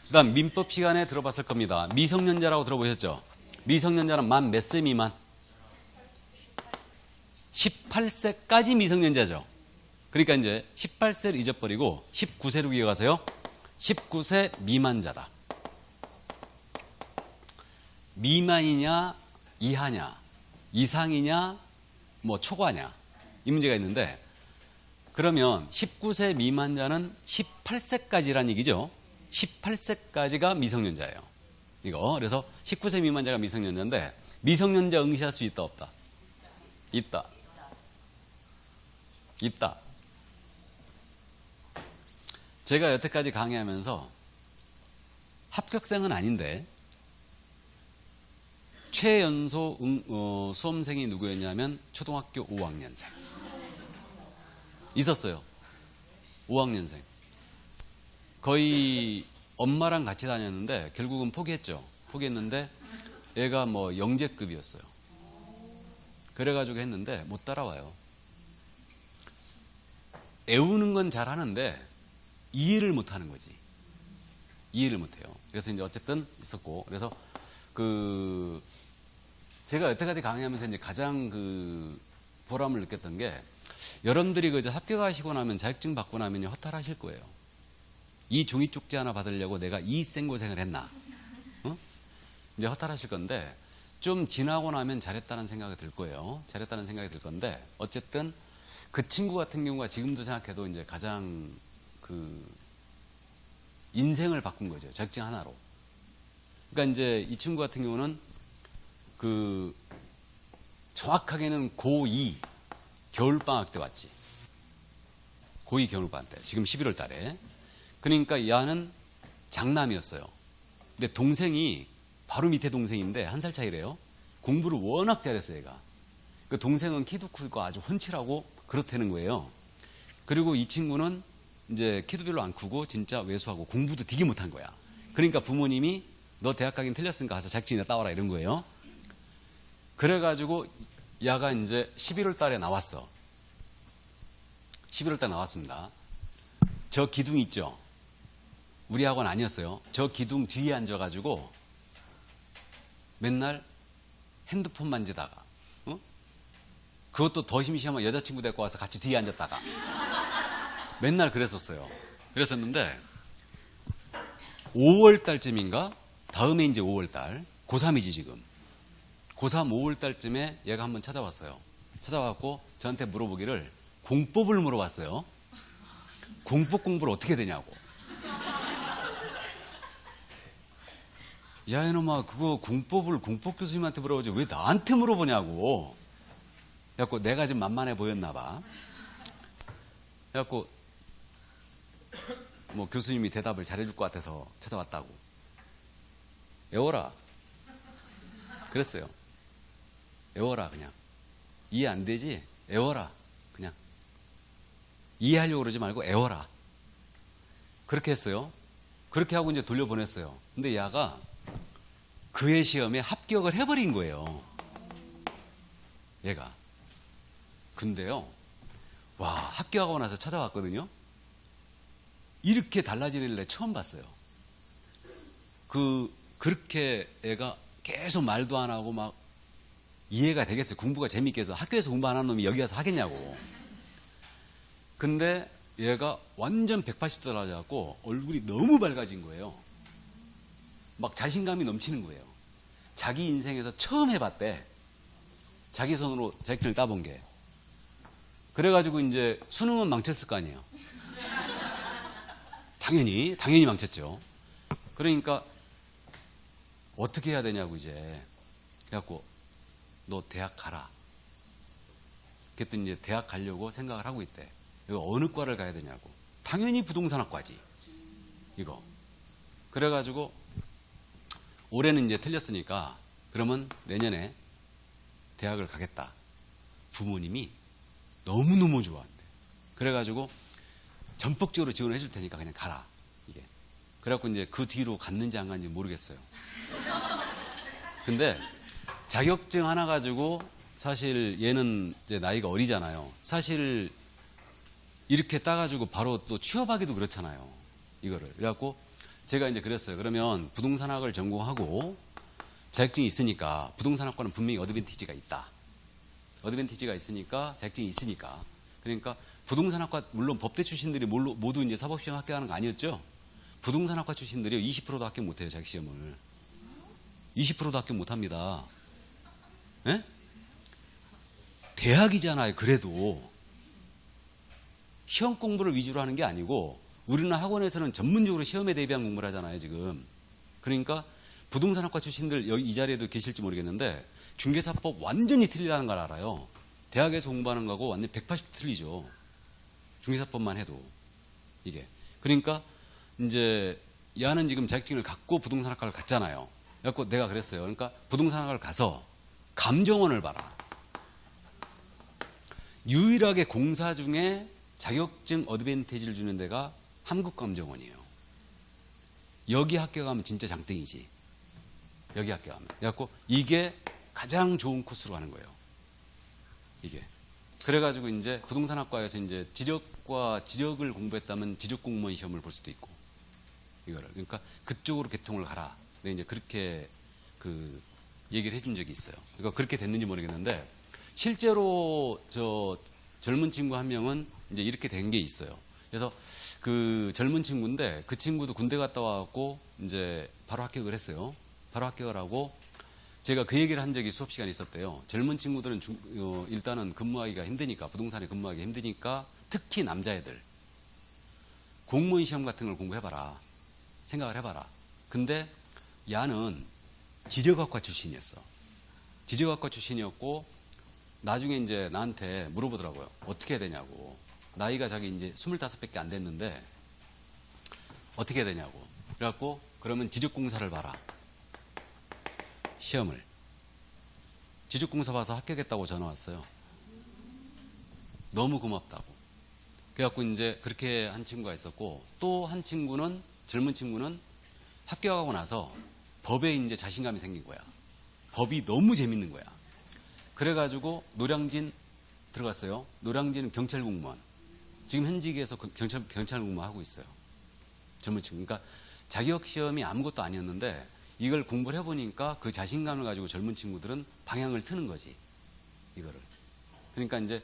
그 다음 민법 시간에 들어봤을 겁니다. 미성년자라고 들어보셨죠? 미성년자는 만 몇 세 미만? 18세까지 미성년자죠. 그러니까 이제 18세를 잊어버리고 19세로 기억하세요. 19세 미만자다. 미만이냐 이하냐 이상이냐 뭐 초과냐 이 문제가 있는데, 그러면 19세 미만자는 18세까지란 얘기죠. 18세까지가 미성년자예요. 이거 그래서 19세 미만자가 미성년자인데 미성년자 응시할 수 있다 없다? 있다. 있다. 제가 여태까지 강의하면서 합격생은 아닌데 최연소 수험생이 누구였냐면 초등학교 5학년생 있었어요. 5학년생 거의 엄마랑 같이 다녔는데 결국은 포기했죠. 포기했는데 얘가 뭐 영재급이었어요. 그래가지고 했는데 못 따라와요. 애우는 건 잘하는데 이해를 못하는 거지. 이해를 못해요. 그래서 이제 어쨌든 있었고, 그래서 제가 여태까지 강의하면서 이제 가장 보람을 느꼈던 게, 여러분들이 이제 합격하시고 나면 자격증 받고 나면 허탈하실 거예요. 이 종이 쪽지 하나 받으려고 내가 이 생고생을 했나? 이제 허탈하실 건데, 좀 지나고 나면 잘했다는 생각이 들 거예요. 잘했다는 생각이 들 건데, 어쨌든 그 친구 같은 경우가 지금도 생각해도 이제 가장 인생을 바꾼 거죠. 자격증 하나로. 그러니까 이제 이 친구 같은 경우는 정확하게는 고2 겨울방학 때 왔지. 고2 겨울방학 때. 지금 11월 달에. 그러니까 야는 장남이었어요. 근데 동생이 바로 밑에 동생인데 1살 차이래요. 공부를 워낙 잘했어요, 얘가. 그 동생은 키도 크고 아주 훤칠하고 그렇다는 거예요. 그리고 이 친구는 이제 키도 별로 안 크고 진짜 외수하고 공부도 되게 못한 거야. 그러니까 부모님이 너 대학 가긴 틀렸으니까 가서 자격증이나 따와라 이런 거예요. 그래가지고 야가 이제 11월 달에 나왔어. 11월 달에 나왔습니다. 저 기둥 있죠? 우리 학원 아니었어요. 저 기둥 뒤에 앉아가지고 맨날 핸드폰 만지다가, 그것도 더 심심하면 여자친구 데리고 와서 같이 뒤에 앉았다가 맨날 그랬었어요. 그랬었는데 5월 달쯤인가? 다음에 이제 5월 달. 고3이지 지금. 고3 5월 달쯤에 얘가 한번 찾아왔어요. 찾아왔고 저한테 물어보기를 공법을 물어봤어요. 공법 공부를 어떻게 되냐고. 야 이놈아 그거 공법을 공법 교수님한테 물어보지 왜 나한테 물어보냐고. 그래갖고 내가 좀 만만해 보였나 봐. 그래갖고 뭐 교수님이 대답을 잘해줄 것 같아서 찾아왔다고. 외워라. 그랬어요. 외워라 그냥. 이해 안 되지? 외워라. 그냥. 이해하려고 그러지 말고 외워라. 그렇게 했어요. 그렇게 하고 이제 돌려보냈어요. 근데 야가 그의 시험에 합격을 해버린 거예요. 얘가. 근데요. 와, 합격하고 나서 찾아왔거든요. 이렇게 달라지는 애 처음 봤어요. 그렇게 애가 계속 말도 안 하고 막 이해가 되겠어요. 공부가 재밌게 해서 학교에서 공부 안 하는 놈이 여기 와서 하겠냐고. 근데 얘가 완전 180도 달라져갖고 얼굴이 너무 밝아진 거예요. 막 자신감이 넘치는 거예요. 자기 인생에서 처음 해봤대. 자기 손으로 자격증을 따본 게. 그래가지고 이제 수능은 망쳤을 거 아니에요. 당연히 망쳤죠. 그러니까 어떻게 해야 되냐고 이제. 그래갖고 너 대학 가라. 그랬더니 이제 대학 가려고 생각을 하고 있대. 이거 어느 과를 가야 되냐고. 당연히 부동산학과지. 이거. 그래가지고 올해는 이제 틀렸으니까 그러면 내년에 대학을 가겠다. 부모님이 너무너무 좋아한대. 그래가지고 전폭적으로 지원을 해줄 테니까 그냥 가라. 이게. 그래갖고 이제 그 뒤로 갔는지 안 갔는지 모르겠어요. 근데 자격증 하나 가지고 사실 얘는 이제 나이가 어리잖아요. 사실 이렇게 따가지고 바로 또 취업하기도 그렇잖아요. 이거를. 그래갖고 제가 이제 그랬어요. 그러면 부동산학을 전공하고 자격증이 있으니까 부동산학과는 분명히 어드밴티지가 있다. 어드밴티지가 있으니까 자격증이 있으니까. 그러니까 부동산학과 물론 법대 출신들이 모두 이제 사법시험 합격하는 거 아니었죠? 부동산학과 출신들이 20%도 합격 못해요. 자격시험을. 20%도 합격 못합니다. 예? 대학이잖아요. 그래도 시험 공부를 위주로 하는 게 아니고 우리는 학원에서는 전문적으로 시험에 대비한 공부를 하잖아요. 지금. 그러니까 부동산학과 출신들 여기 이 자리에도 계실지 모르겠는데 중개사법 완전히 틀리다는 걸 알아요. 대학에서 공부하는 거하고 완전히 180도 틀리죠. 중개사법만 해도 이게. 그러니까 이제 야는 지금 자격증을 갖고 부동산학과를 갔잖아요. 그래서 내가 그랬어요. 그러니까 부동산학과를 가서 감정원을 봐라. 유일하게 공사 중에 자격증 어드밴티지를 주는 데가 한국감정원이에요. 여기 합격하면 진짜 장땡이지. 여기 합격하면. 그래갖고 이게 가장 좋은 코스로 하는 거예요. 이게. 그래가지고 이제 부동산학과에서 이제 지적을 공부했다면 지적공무원 시험을 볼 수도 있고 이거를. 그러니까 그쪽으로 개통을 가라. 근데 이제 그렇게 그 얘기를 해준 적이 있어요. 그러니까 그렇게 됐는지 모르겠는데 실제로 저 젊은 친구 한 명은 이제 이렇게 된 게 있어요. 그래서 그 젊은 친구인데 그 친구도 군대 갔다 와갖고 이제 바로 합격을 했어요. 바로 합격을 하고 제가 그 얘기를 한 적이 수업 시간에 있었대요. 젊은 친구들은 일단은 근무하기가 힘드니까 부동산에 근무하기 힘드니까 특히 남자애들 공무원 시험 같은 걸 공부해봐라. 생각을 해봐라. 근데 야는 지적학과 출신이었어. 지적학과 출신이었고 나중에 이제 나한테 물어보더라고요. 어떻게 해야 되냐고. 나이가 자기 이제 25밖에 안 됐는데 어떻게 해야 되냐고. 그래갖고 그러면 지적공사를 봐라. 시험을. 지적공사 봐서 합격했다고 전화 왔어요. 너무 고맙다고. 그래갖고 이제 그렇게 한 친구가 있었고 또 한 친구는 젊은 친구는 합격하고 나서 법에 이제 자신감이 생긴 거야. 법이 너무 재밌는 거야. 그래가지고 노량진 들어갔어요. 노량진 경찰 공무원. 지금 현직에서 경찰 공무하고 있어요. 젊은 친구. 그러니까 자격 시험이 아무것도 아니었는데 이걸 공부를 해보니까 그 자신감을 가지고 젊은 친구들은 방향을 트는 거지. 이거를. 그러니까 이제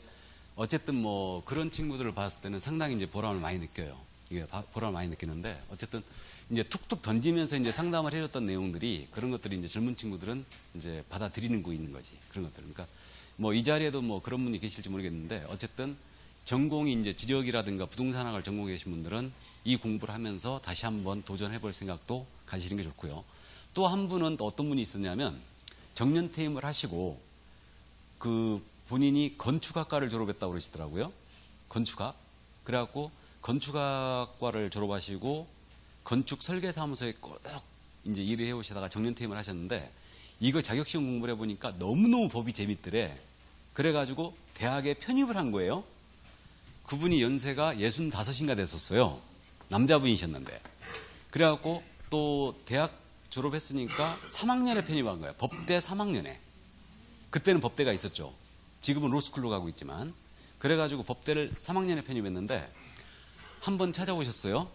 어쨌든 뭐 그런 친구들을 봤을 때는 상당히 이제 보람을 많이 느껴요. 이게 보람을 많이 느끼는데 어쨌든 이제 툭툭 던지면서 이제 상담을 해줬던 내용들이 그런 것들이 이제 젊은 친구들은 이제 받아들이는 거 있는 거지. 그런 것들. 그러니까 뭐 이 자리에도 뭐 그런 분이 계실지 모르겠는데 어쨌든 전공이 이제 지적이라든가 부동산학을 전공해 계신 분들은 이 공부를 하면서 다시 한번 도전해 볼 생각도 가지시는 게 좋고요. 또 한 분은 또 어떤 분이 있었냐면 정년퇴임을 하시고 그 본인이 건축학과를 졸업했다고 그러시더라고요. 건축학. 그래갖고 건축학과를 졸업하시고 건축 설계사무소에 꼭 이제 일을 해오시다가 정년퇴임을 하셨는데 이거 자격시험 공부를 해보니까 너무너무 법이 재밌더래. 그래가지고 대학에 편입을 한 거예요. 그분이 연세가 65인가 됐었어요. 남자분이셨는데. 그래갖고 또 대학 졸업했으니까 3학년에 편입한 거예요. 법대 3학년에. 그때는 법대가 있었죠. 지금은 로스쿨로 가고 있지만. 그래가지고 법대를 3학년에 편입했는데 한번 찾아오셨어요.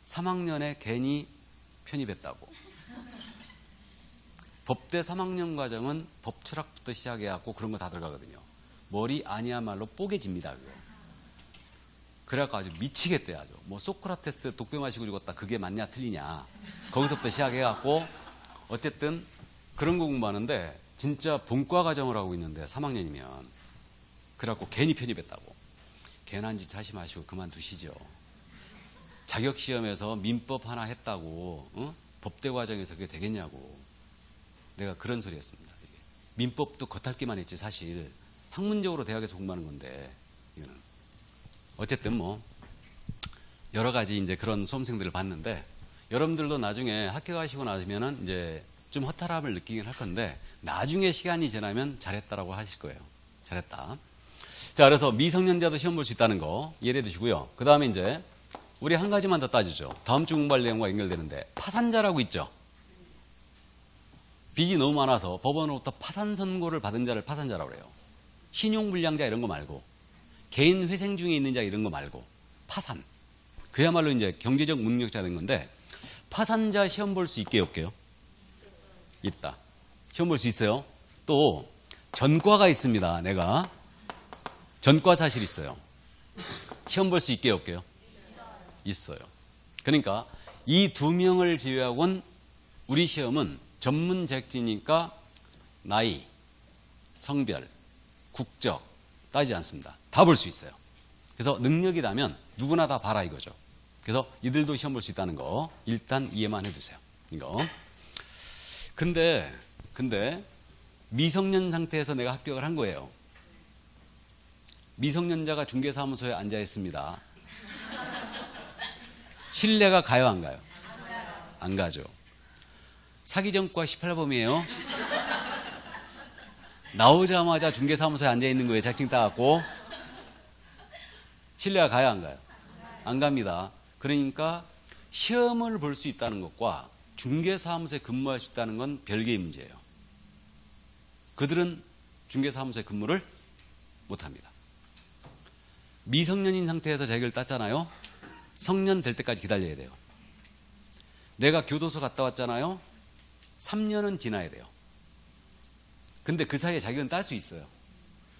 3학년에 괜히 편입했다고. 법대 3학년 과정은 법 철학부터 시작해갖고 그런 거 다 들어가거든요. 머리 아니야말로 뽀개집니다. 그거. 그래갖고 아주 미치겠대 아주. 뭐 소크라테스 독배 마시고 죽었다. 그게 맞냐 틀리냐. 거기서부터 시작해갖고 어쨌든 그런 거 공부하는데 진짜 본과 과정을 하고 있는데 3학년이면 그래갖고 괜히 편입했다고. 괜한 짓 하지 마시고 그만두시죠. 자격시험에서 민법 하나 했다고 법대 과정에서 그게 되겠냐고. 내가 그런 소리 했습니다. 이게. 민법도 겉핥기만 했지 사실 학문적으로 대학에서 공부하는 건데 이거는. 어쨌든 뭐 여러 가지 이제 그런 수험생들을 봤는데, 여러분들도 나중에 학교 가시고 나면은 이제 좀 허탈함을 느끼긴 할 건데, 나중에 시간이 지나면 잘했다라고 하실 거예요. 잘했다. 자, 그래서 미성년자도 시험 볼 수 있다는 거 이해해 두시고요. 그 다음에 이제 우리 한 가지만 더 따지죠. 다음 주 공부할 내용과 연결되는데, 파산자라고 있죠. 빚이 너무 많아서 법원으로부터 파산 선고를 받은 자를 파산자라고 그래요. 신용불량자 이런 거 말고, 개인 회생 중에 있는 자 이런 거 말고, 파산. 그야말로 이제 경제적 무능력자 된 건데, 파산자 시험 볼 수 있게요, 없게요? 있다. 시험 볼 수 있어요. 또 전과가 있습니다. 내가 전과 사실 있어요. 시험 볼 수 있게요, 없게요? 있어요. 그러니까 이 두 명을 제외하고는 우리 시험은 전문 자격증이니까 나이, 성별, 국적 따지지 않습니다. 다 볼 수 있어요. 그래서 능력이라면 누구나 다 봐라 이거죠. 그래서 이들도 시험 볼 수 있다는 거 일단 이해만 해두세요. 이거. 근데 미성년 상태에서 내가 합격을 한 거예요. 미성년자가 중개사무소에 앉아 있습니다. 신뢰가 가요, 안 가요? 안 가죠. 사기전과 18범이에요. 나오자마자 중개사무소에 앉아 있는 거예요. 자격증 따갖고. 신뢰가 가요, 안 가요? 안 갑니다. 그러니까 시험을 볼 수 있다는 것과 중개사무소에 근무할 수 있다는 건 별개의 문제예요. 그들은 중개사무소에 근무를 못합니다. 미성년인 상태에서 자격을 땄잖아요. 성년 될 때까지 기다려야 돼요. 내가 교도소 갔다 왔잖아요. 3년은 지나야 돼요. 근데 그 사이에 자격은 딸 수 있어요.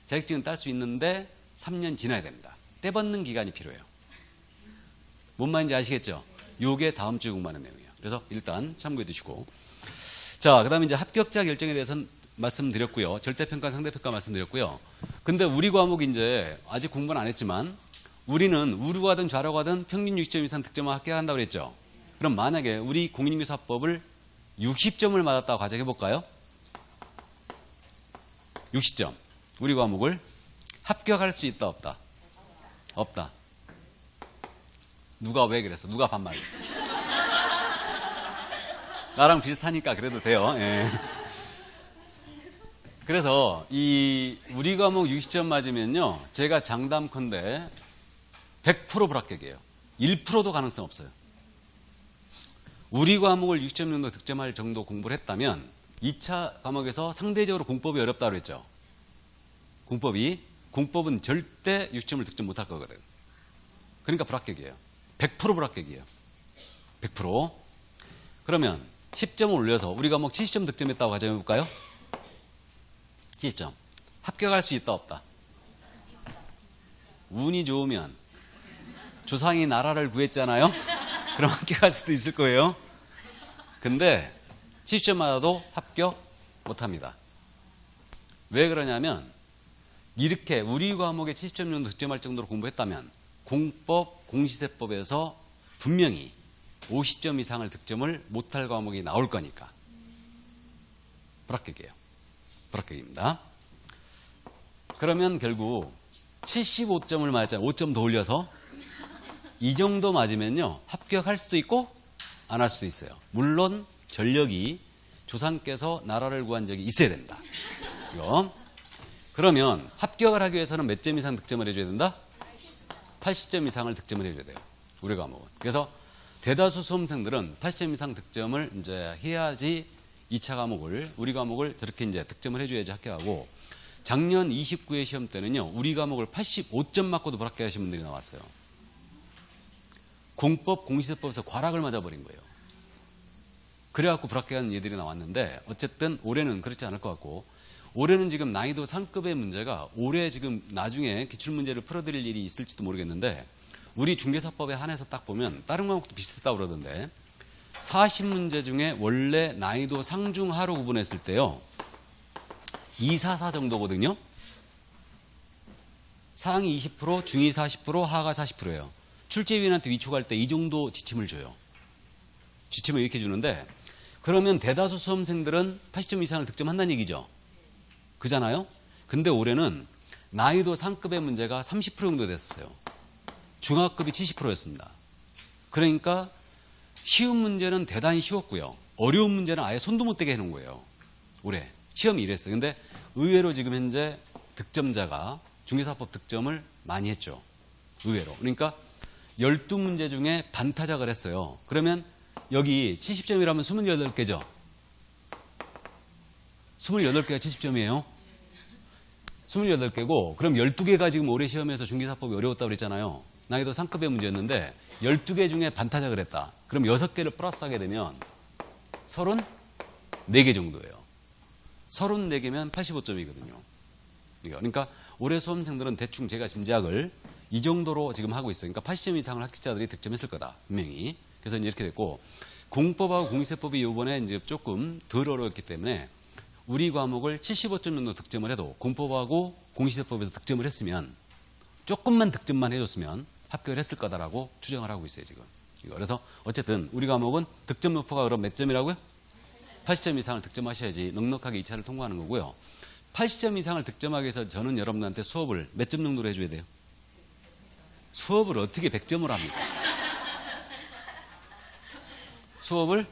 자격증은 딸 수 있는데 3년 지나야 됩니다. 떼받는 기간이 필요해요. 뭔 말인지 아시겠죠? 요게 다음 주에 공부하는 내용이에요. 그래서 일단 참고해 두시고. 자, 그 다음에 이제 합격자 결정에 대해서는 말씀드렸고요. 절대평가, 상대평가 말씀드렸고요. 근데 우리 과목이 이제 아직 공부는 안 했지만 우리는 우루가든 좌로가든 평균 60점 이상 득점을 합격한다고 그랬죠. 그럼 만약에 우리 공인인증서법을 60점을 맞았다고 가정해 볼까요? 60점. 우리 과목을 합격할 수 있다, 없다? 없다. 누가 왜 그랬어? 누가 반말했어? 나랑 비슷하니까 그래도 돼요. 예. 그래서 이 우리 과목 60점 맞으면요, 제가 장담컨대 100% 불합격이에요. 1%도 가능성 없어요. 우리 과목을 60점 정도 득점할 정도 공부를 했다면 2차 과목에서 상대적으로 공법이 어렵다고 그랬죠. 공법은 절대 60점을 득점 못할 거거든. 그러니까 불합격이에요. 100% 불합격이에요. 100%. 그러면 10점을 올려서 우리 과목 70점 득점했다고 가정해 볼까요? 70점. 합격할 수 있다, 없다? 운이 좋으면 조상이 나라를 구했잖아요. 그럼 합격할 수도 있을 거예요. 근데 70점 맞아도 합격 못합니다. 왜 그러냐면 이렇게 우리 과목에 70점 정도 득점할 정도로 공부했다면 공법, 공시세법에서 분명히 50점 이상을 득점을 못할 과목이 나올 거니까 불합격이에요. 불합격입니다. 그러면 결국 75점을 맞았잖아요. 5점 더 올려서 이 정도 맞으면요, 합격할 수도 있고 안 할 수도 있어요. 물론 전력이 조상께서 나라를 구한 적이 있어야 된다. 이거. 그러면 합격을 하기 위해서는 몇 점 이상 득점을 해줘야 된다? 80점 이상을 득점을 해줘야 돼요. 우리 과목은. 그래서 대다수 수험생들은 80점 이상 득점을 이제 해야지 2차 과목을, 우리 과목을 저렇게 이제 득점을 해줘야지 합격하고, 작년 29회 시험 때는요, 우리 과목을 85점 맞고도 불합격하신 분들이 나왔어요. 공법, 공시세법에서 과락을 맞아버린 거예요. 그래갖고 불합격한 얘들이 나왔는데, 어쨌든 올해는 그렇지 않을 것 같고, 올해는 지금 난이도 상급의 문제가 올해 지금 나중에 기출문제를 풀어드릴 일이 있을지도 모르겠는데, 우리 중개사법에 한해서 딱 보면 다른 과목도 비슷했다고 그러던데 40문제 중에 원래 난이도 상중하로 구분했을 때요, 2, 4, 4 정도거든요. 상위 20%, 중위 40%, 하가 40%예요. 출제위원한테 위촉할 때 이 정도 지침을 줘요. 지침을 이렇게 주는데, 그러면 대다수 수험생들은 80점 이상을 득점한다는 얘기죠. 그잖아요. 근데 올해는 난이도 상급의 문제가 30% 정도 됐어요. 중하급이 70%였습니다. 그러니까 쉬운 문제는 대단히 쉬웠고요. 어려운 문제는 아예 손도 못 대게 해놓은 거예요. 올해 시험이 이랬어요. 근데 의외로 지금 현재 득점자가 중개사법 득점을 많이 했죠. 의외로. 그러니까 12문제 중에 반타작을 했어요. 그러면 여기 70점이라면 28개죠. 28개가 70점이에요. 28개고 그럼 12개가 지금 올해 시험에서 중개사법이 어려웠다고 그랬잖아요. 난이도 상급의 문제였는데 12개 중에 반타작을 했다. 그럼 6개를 플러스하게 되면 34개 정도예요. 34개면 85점이거든요. 그러니까 올해 수험생들은 대충 제가 짐작을 이 정도로 지금 하고 있어요. 그러니까 80점 이상을 합격자들이 득점했을 거다. 분명히. 그래서 이제 이렇게 됐고 공법하고 공시세법이 이번에 이제 조금 덜 어려웠기 때문에 우리 과목을 75점 정도 득점을 해도 공법하고 공시세법에서 득점을 했으면 조금만 득점만 해줬으면 합격을 했을 거다라고 추정을 하고 있어요, 지금. 그래서 어쨌든 우리 과목은 득점 목표가 그럼 몇 점이라고요? 80점 이상을 득점하셔야지 넉넉하게 2차를 통과하는 거고요. 80점 이상을 득점하기 위해서 저는 여러분한테 수업을 몇 점 정도로 해줘야 돼요? 수업을 어떻게 100점으로 합니까? 수업을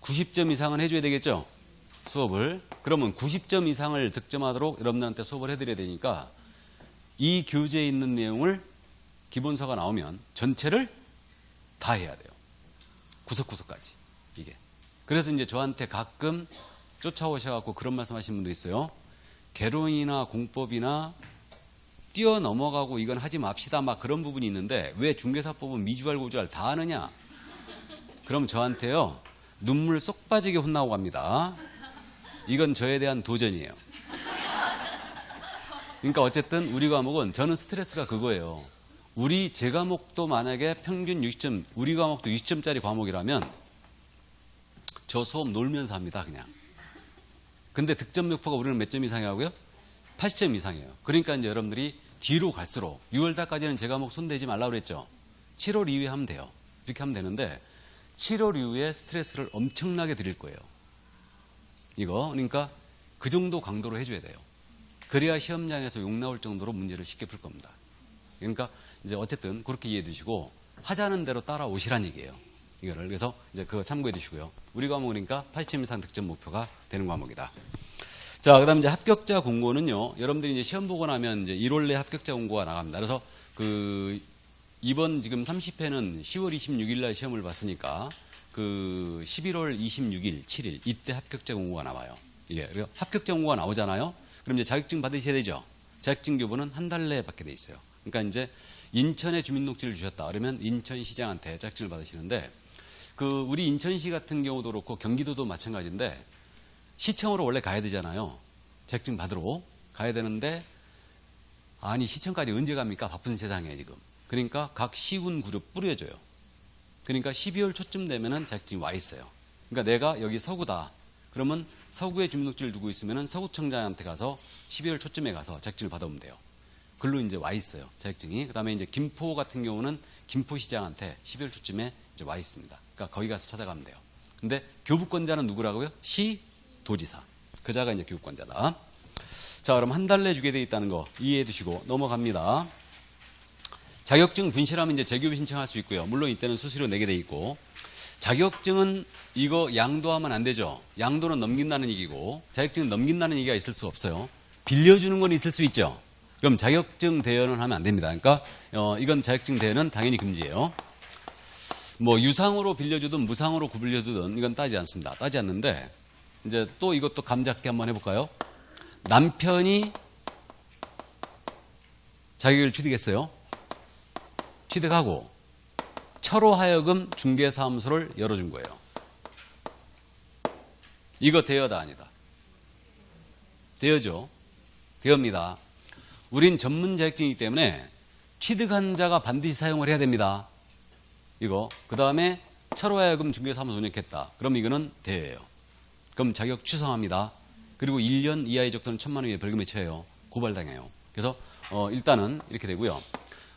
90점 이상은 해줘야 되겠죠? 수업을. 그러면 90점 이상을 득점하도록 여러분들한테 수업을 해드려야 되니까 이 교재에 있는 내용을 기본서가 나오면 전체를 다 해야 돼요. 구석구석까지. 이게. 그래서 이제 저한테 가끔 쫓아오셔갖고 그런 말씀 하시는 분들 있어요. 개론이나 공법이나 뛰어넘어가고 이건 하지 맙시다 막 그런 부분이 있는데 왜 중개사법은 미주알 고주알 다 하느냐? 그럼 저한테요. 눈물 쏙 빠지게 혼나고 갑니다. 이건 저에 대한 도전이에요. 그러니까 어쨌든 우리 과목은 저는 스트레스가 그거예요. 제 과목도 만약에 평균 60점, 우리 과목도 60점짜리 과목이라면 저 수업 놀면서 합니다, 그냥. 근데 득점 목표가 우리는 몇 점 이상이라고요? 80점 이상이에요. 그러니까 이제 여러분들이 뒤로 갈수록 6월달까지는 제 과목 손대지 말라고 그랬죠. 7월 이후에 하면 돼요. 이렇게 하면 되는데 7월 이후에 스트레스를 엄청나게 드릴 거예요. 이거 그러니까 그 정도 강도로 해줘야 돼요. 그래야 시험장에서 욕 나올 정도로 문제를 쉽게 풀 겁니다. 그러니까 이제 어쨌든 그렇게 이해해 두시고 하자는 대로 따라오시란 얘기예요. 이거를 그래서 이제 그거 참고해 두시고요. 우리 과목이니까 80점 이상 득점 목표가 되는 과목이다. 자, 그다음 이제 합격자 공고는요. 여러분들이 이제 시험 보고 나면 이제 1월 내 합격자 공고가 나갑니다. 그래서 이번 지금 30회는 10월 26일 날 시험을 봤으니까 11월 26일, 7일 이때 합격자 공고가 나와요. 이게 그리고 합격자 공고가 나오잖아요. 그럼 이제 자격증 받으셔야 되죠. 자격증 교부는 한 달 내에 받게 돼 있어요. 그러니까 이제 인천에 주민등록지를 주셨다. 그러면 인천시장한테 자격증을 받으시는데 우리 인천시 같은 경우도 그렇고 경기도도 마찬가지인데 시청으로 원래 가야 되잖아요. 자격증 받으러 가야 되는데 아니 시청까지 언제 갑니까? 바쁜 세상에 지금. 그러니까 각 시군 그룹 뿌려줘요. 그러니까 12월 초쯤 되면은 자격증이 와 있어요. 그러니까 내가 여기 서구다. 그러면 서구에 주민등록지를 두고 있으면은 서구청장한테 가서 12월 초쯤에 가서 자격증을 받아오면 돼요. 글로 이제 와 있어요. 자격증이. 그다음에 이제 김포 같은 경우는 김포시장한테 12월 초쯤에 이제 와 있습니다. 그러니까 거기 가서 찾아가면 돼요. 근데 교부권자는 누구라고요? 도지사. 그자가 이제 교부권자다. 자, 그럼 한 달 내에 주게 돼 있다는 거 이해해 두시고 넘어갑니다. 자격증 분실하면 이제 재교부 신청할 수 있고요. 물론 이때는 수수료 내게 돼 있고 자격증은 이거 양도하면 안 되죠. 양도는 넘긴다는 얘기고 자격증은 넘긴다는 얘기가 있을 수 없어요. 빌려주는 건 있을 수 있죠. 그럼 자격증 대여는 하면 안 됩니다. 그러니까 이건 자격증 대여는 당연히 금지예요. 뭐 유상으로 빌려주든 무상으로 빌려주든 이건 따지지 않습니다. 따지지 않는데 이제 또 이것도 감 잡기 한번 해볼까요? 남편이 자격을 취득했어요. 취득하고 처로 하여금 중개사무소를 열어준 거예요. 이거 대여다 아니다? 대여죠. 대여입니다. 우린 전문 자격증이기 때문에 취득한 자가 반드시 사용을 해야 됩니다. 이거. 그 다음에 처로 하여금 중개사무소 운영했다. 그럼 이거는 대여예요. 그럼 자격 취소합니다. 그리고 1년 이하의 적도는 1,000만 원 이하의 벌금에 처해요. 고발당해요. 그래서 일단은 이렇게 되고요.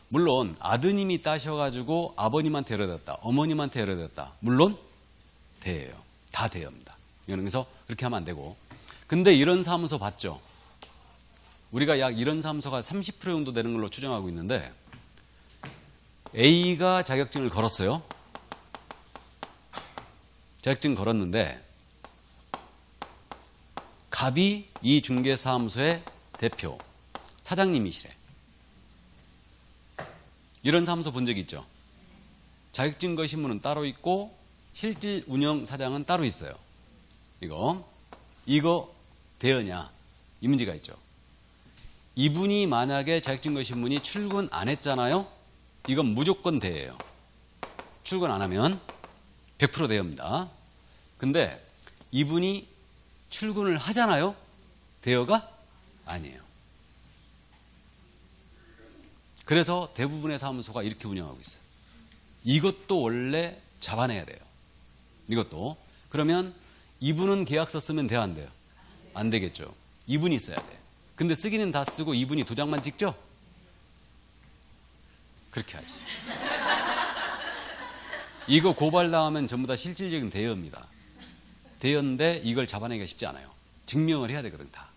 물론 아드님이 따셔가지고 아버님한테 열어드렸다. 어머님한테 열어드렸다. 물론 대여예요. 다 대여입니다. 그래서 그렇게 하면 안 되고. 근데 이런 사무소 봤죠? 우리가 약 이런 사무소가 30% 정도 되는 걸로 추정하고 있는데 A가 자격증을 걸었어요. 자격증 걸었는데 갑이 이 중개사무소의 대표, 사장님이시래. 이런 사무소 본 적 있죠? 자격증거 신문은 따로 있고 실질 운영 사장은 따로 있어요. 이거 대여냐? 이 문제가 있죠. 이분이 만약에 자격증거 신문이 출근 안 했잖아요? 이건 무조건 대여예요. 출근 안 하면 100% 대여입니다. 근데 이분이 출근을 하잖아요? 대여가 아니에요. 그래서 대부분의 사무소가 이렇게 운영하고 있어요. 이것도 원래 잡아내야 돼요. 이것도. 그러면 이분은 계약서 쓰면 돼요, 안 돼요? 안 되겠죠. 이분이 써야 돼요. 근데 쓰기는 다 쓰고 이분이 도장만 찍죠? 그렇게 하지. 이거 고발당하면 전부 다 실질적인 대여입니다. 대여인데 이걸 잡아내기가 쉽지 않아요. 증명을 해야 되거든, 다.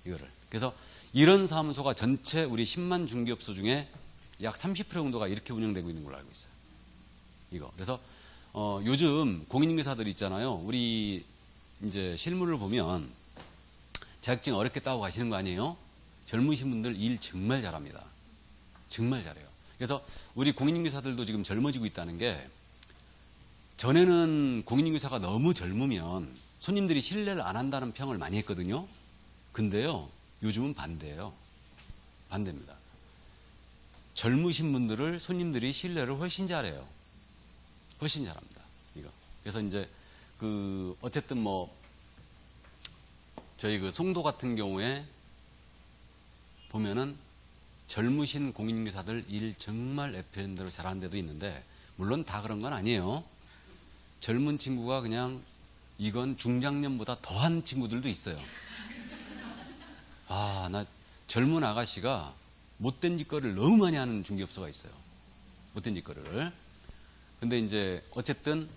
이거를. 그래서 이런 사무소가 전체 우리 10만 중개업소 중에 약 30% 정도가 이렇게 운영되고 있는 걸로 알고 있어요. 이거. 그래서 요즘 공인중개사들 있잖아요. 우리 이제 실물을 보면 자격증 어렵게 따고 가시는 거 아니에요? 젊으신 분들 일 정말 잘합니다. 정말 잘해요. 그래서 우리 공인중개사들도 지금 젊어지고 있다는 게 전에는 공인중개사가 너무 젊으면 손님들이 신뢰를 안 한다는 평을 많이 했거든요. 근데요, 요즘은 반대예요. 반대입니다. 젊으신 분들을 손님들이 신뢰를 훨씬 잘해요. 훨씬 잘합니다. 이거. 그래서 이제 어쨌든 저희 송도 같은 경우에 보면은 젊으신 공인중개사들 일 정말 FM대로 잘하는 데도 있는데 물론 다 그런 건 아니에요. 젊은 친구가 그냥 이건 중장년보다 더한 친구들도 있어요. 나 젊은 아가씨가 못된 짓거리를 너무 많이 하는 중개업소가 있어요. 못된 짓거리를. 근데 이제 어쨌든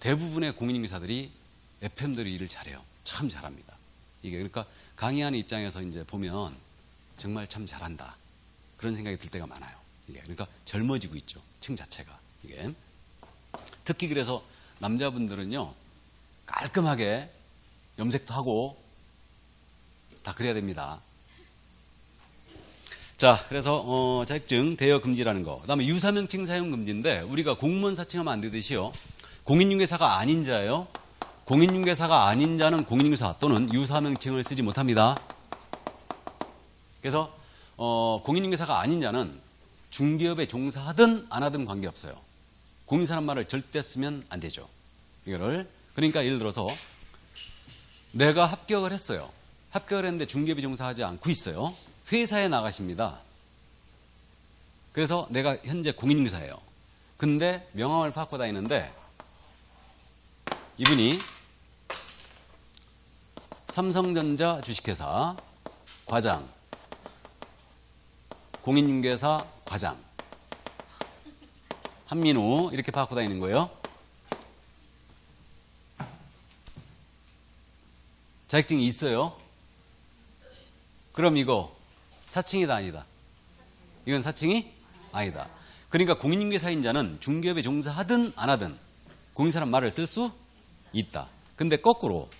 대부분의 공인중개사들이 FM대로 일을 잘해요. 참 잘합니다. 이게 그러니까 강의하는 입장에서 이제 보면 정말 참 잘한다. 그런 생각이 들 때가 많아요. 이게 그러니까 젊어지고 있죠. 층 자체가. 이게. 특히 그래서 남자분들은요, 깔끔하게 염색도 하고 다 그래야 됩니다. 자, 그래서 자격증 대여 금지라는 거. 그다음에 유사명칭 사용 금지인데 우리가 공무원 사칭하면 안 되듯이요. 공인중개사가 아닌 자예요. 공인중개사가 아닌 자는 공인중개사 또는 유사명칭을 쓰지 못합니다. 그래서 공인중개사가 아닌 자는 중개업에 종사하든 안 하든 관계없어요. 공인사란 말을 절대 쓰면 안 되죠. 이거를. 그러니까 예를 들어서 내가 합격을 했어요. 합격을 했는데 중개업에 종사하지 않고 있어요. 회사에 나가십니다. 그래서 내가 현재 공인중개사예요. 근데 명함을 받고 다니는데 이분이 삼성전자 주식회사 과장, 공인중개사 과장, 한민우 이렇게 받고 다니는 거예요. 자격증이 있어요. 그럼 이거 사칭이다 아니다? 이건 사칭이 아니다. 그러니까 공인중개사인 자는 중개업에 종사하든 안 하든 공인사란 말을 쓸 수 있다. 근데 거꾸로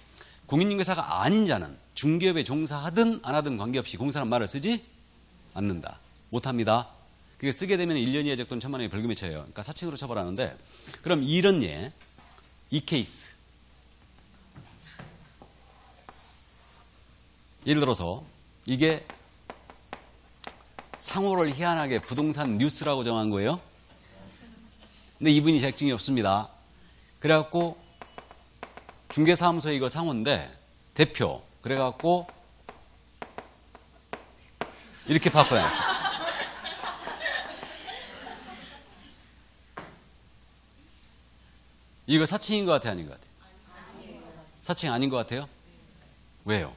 공인중개사가 아닌 자는 중개업에 종사하든 안 하든 관계없이 공인사란 말을 쓰지 않는다. 못합니다. 그게 쓰게 되면 1년 이하 또는 1,000만 원의 벌금에 처해요. 그러니까 사칭으로 처벌하는데 그럼 이런 이 케이스 예를 들어서 이게 상호를 희한하게 부동산 뉴스라고 정한 거예요. 근데 이분이 자격증이 없습니다. 그래갖고 중개사무소에 이거 상호인데 대표 그래갖고 이렇게 받고 다녔어요. 이거 사칭인 것 같아요? 아닌 것 같아요? 사칭 아닌 것 같아요? 왜요?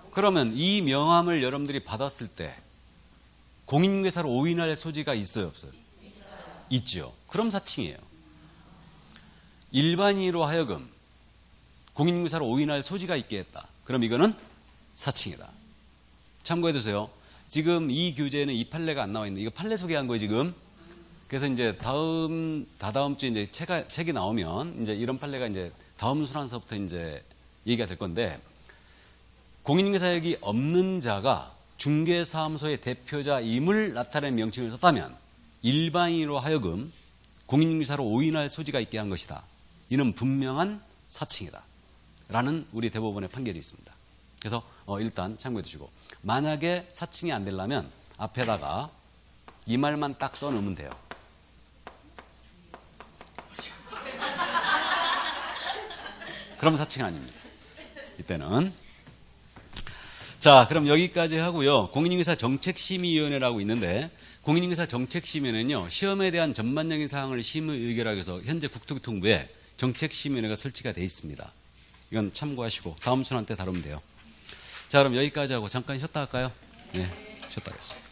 그러면 이 명함을 여러분들이 받았을 때 공인중개사로 오인할 소지가 있어요? 없어요? 있죠. 그럼 사칭이에요. 일반인으로 하여금 공인중개사로 오인할 소지가 있게 했다. 그럼 이거는 사칭이다. 참고해 두세요. 지금 이 교재에는 이 판례가 안 나와 있는데 이거 판례 소개한 거예요 지금. 그래서 이제 다다음 주에 이제 책이 나오면 이제 이런 판례가 이제 다음 순환서부터 이제 얘기가 될 건데, 공인중개 자격이 없는 자가 중개사무소의 대표자임을 나타내는 명칭을 썼다면 일반인으로 하여금 공인중개사로 오인할 소지가 있게 한 것이다. 이는 분명한 사칭이다. 라는 우리 대법원의 판결이 있습니다. 그래서 일단 참고해 두시고, 만약에 사칭이 안 되려면 앞에다가 이 말만 딱 써놓으면 돼요. 그럼 사칭 아닙니다. 이때는. 자, 그럼 여기까지 하고요. 공인중개사 정책심의위원회라고 있는데, 공인중개사 정책심의위원회는요, 시험에 대한 전반적인 사항을 심의 의결하기 위해서 현재 국토교통부에 정책심의위원회가 설치가 되어 있습니다. 이건 참고하시고 다음 순환 때 다루면 돼요. 자, 그럼 여기까지 하고 잠깐 쉬었다 할까요? 네, 쉬었다 하겠습니다.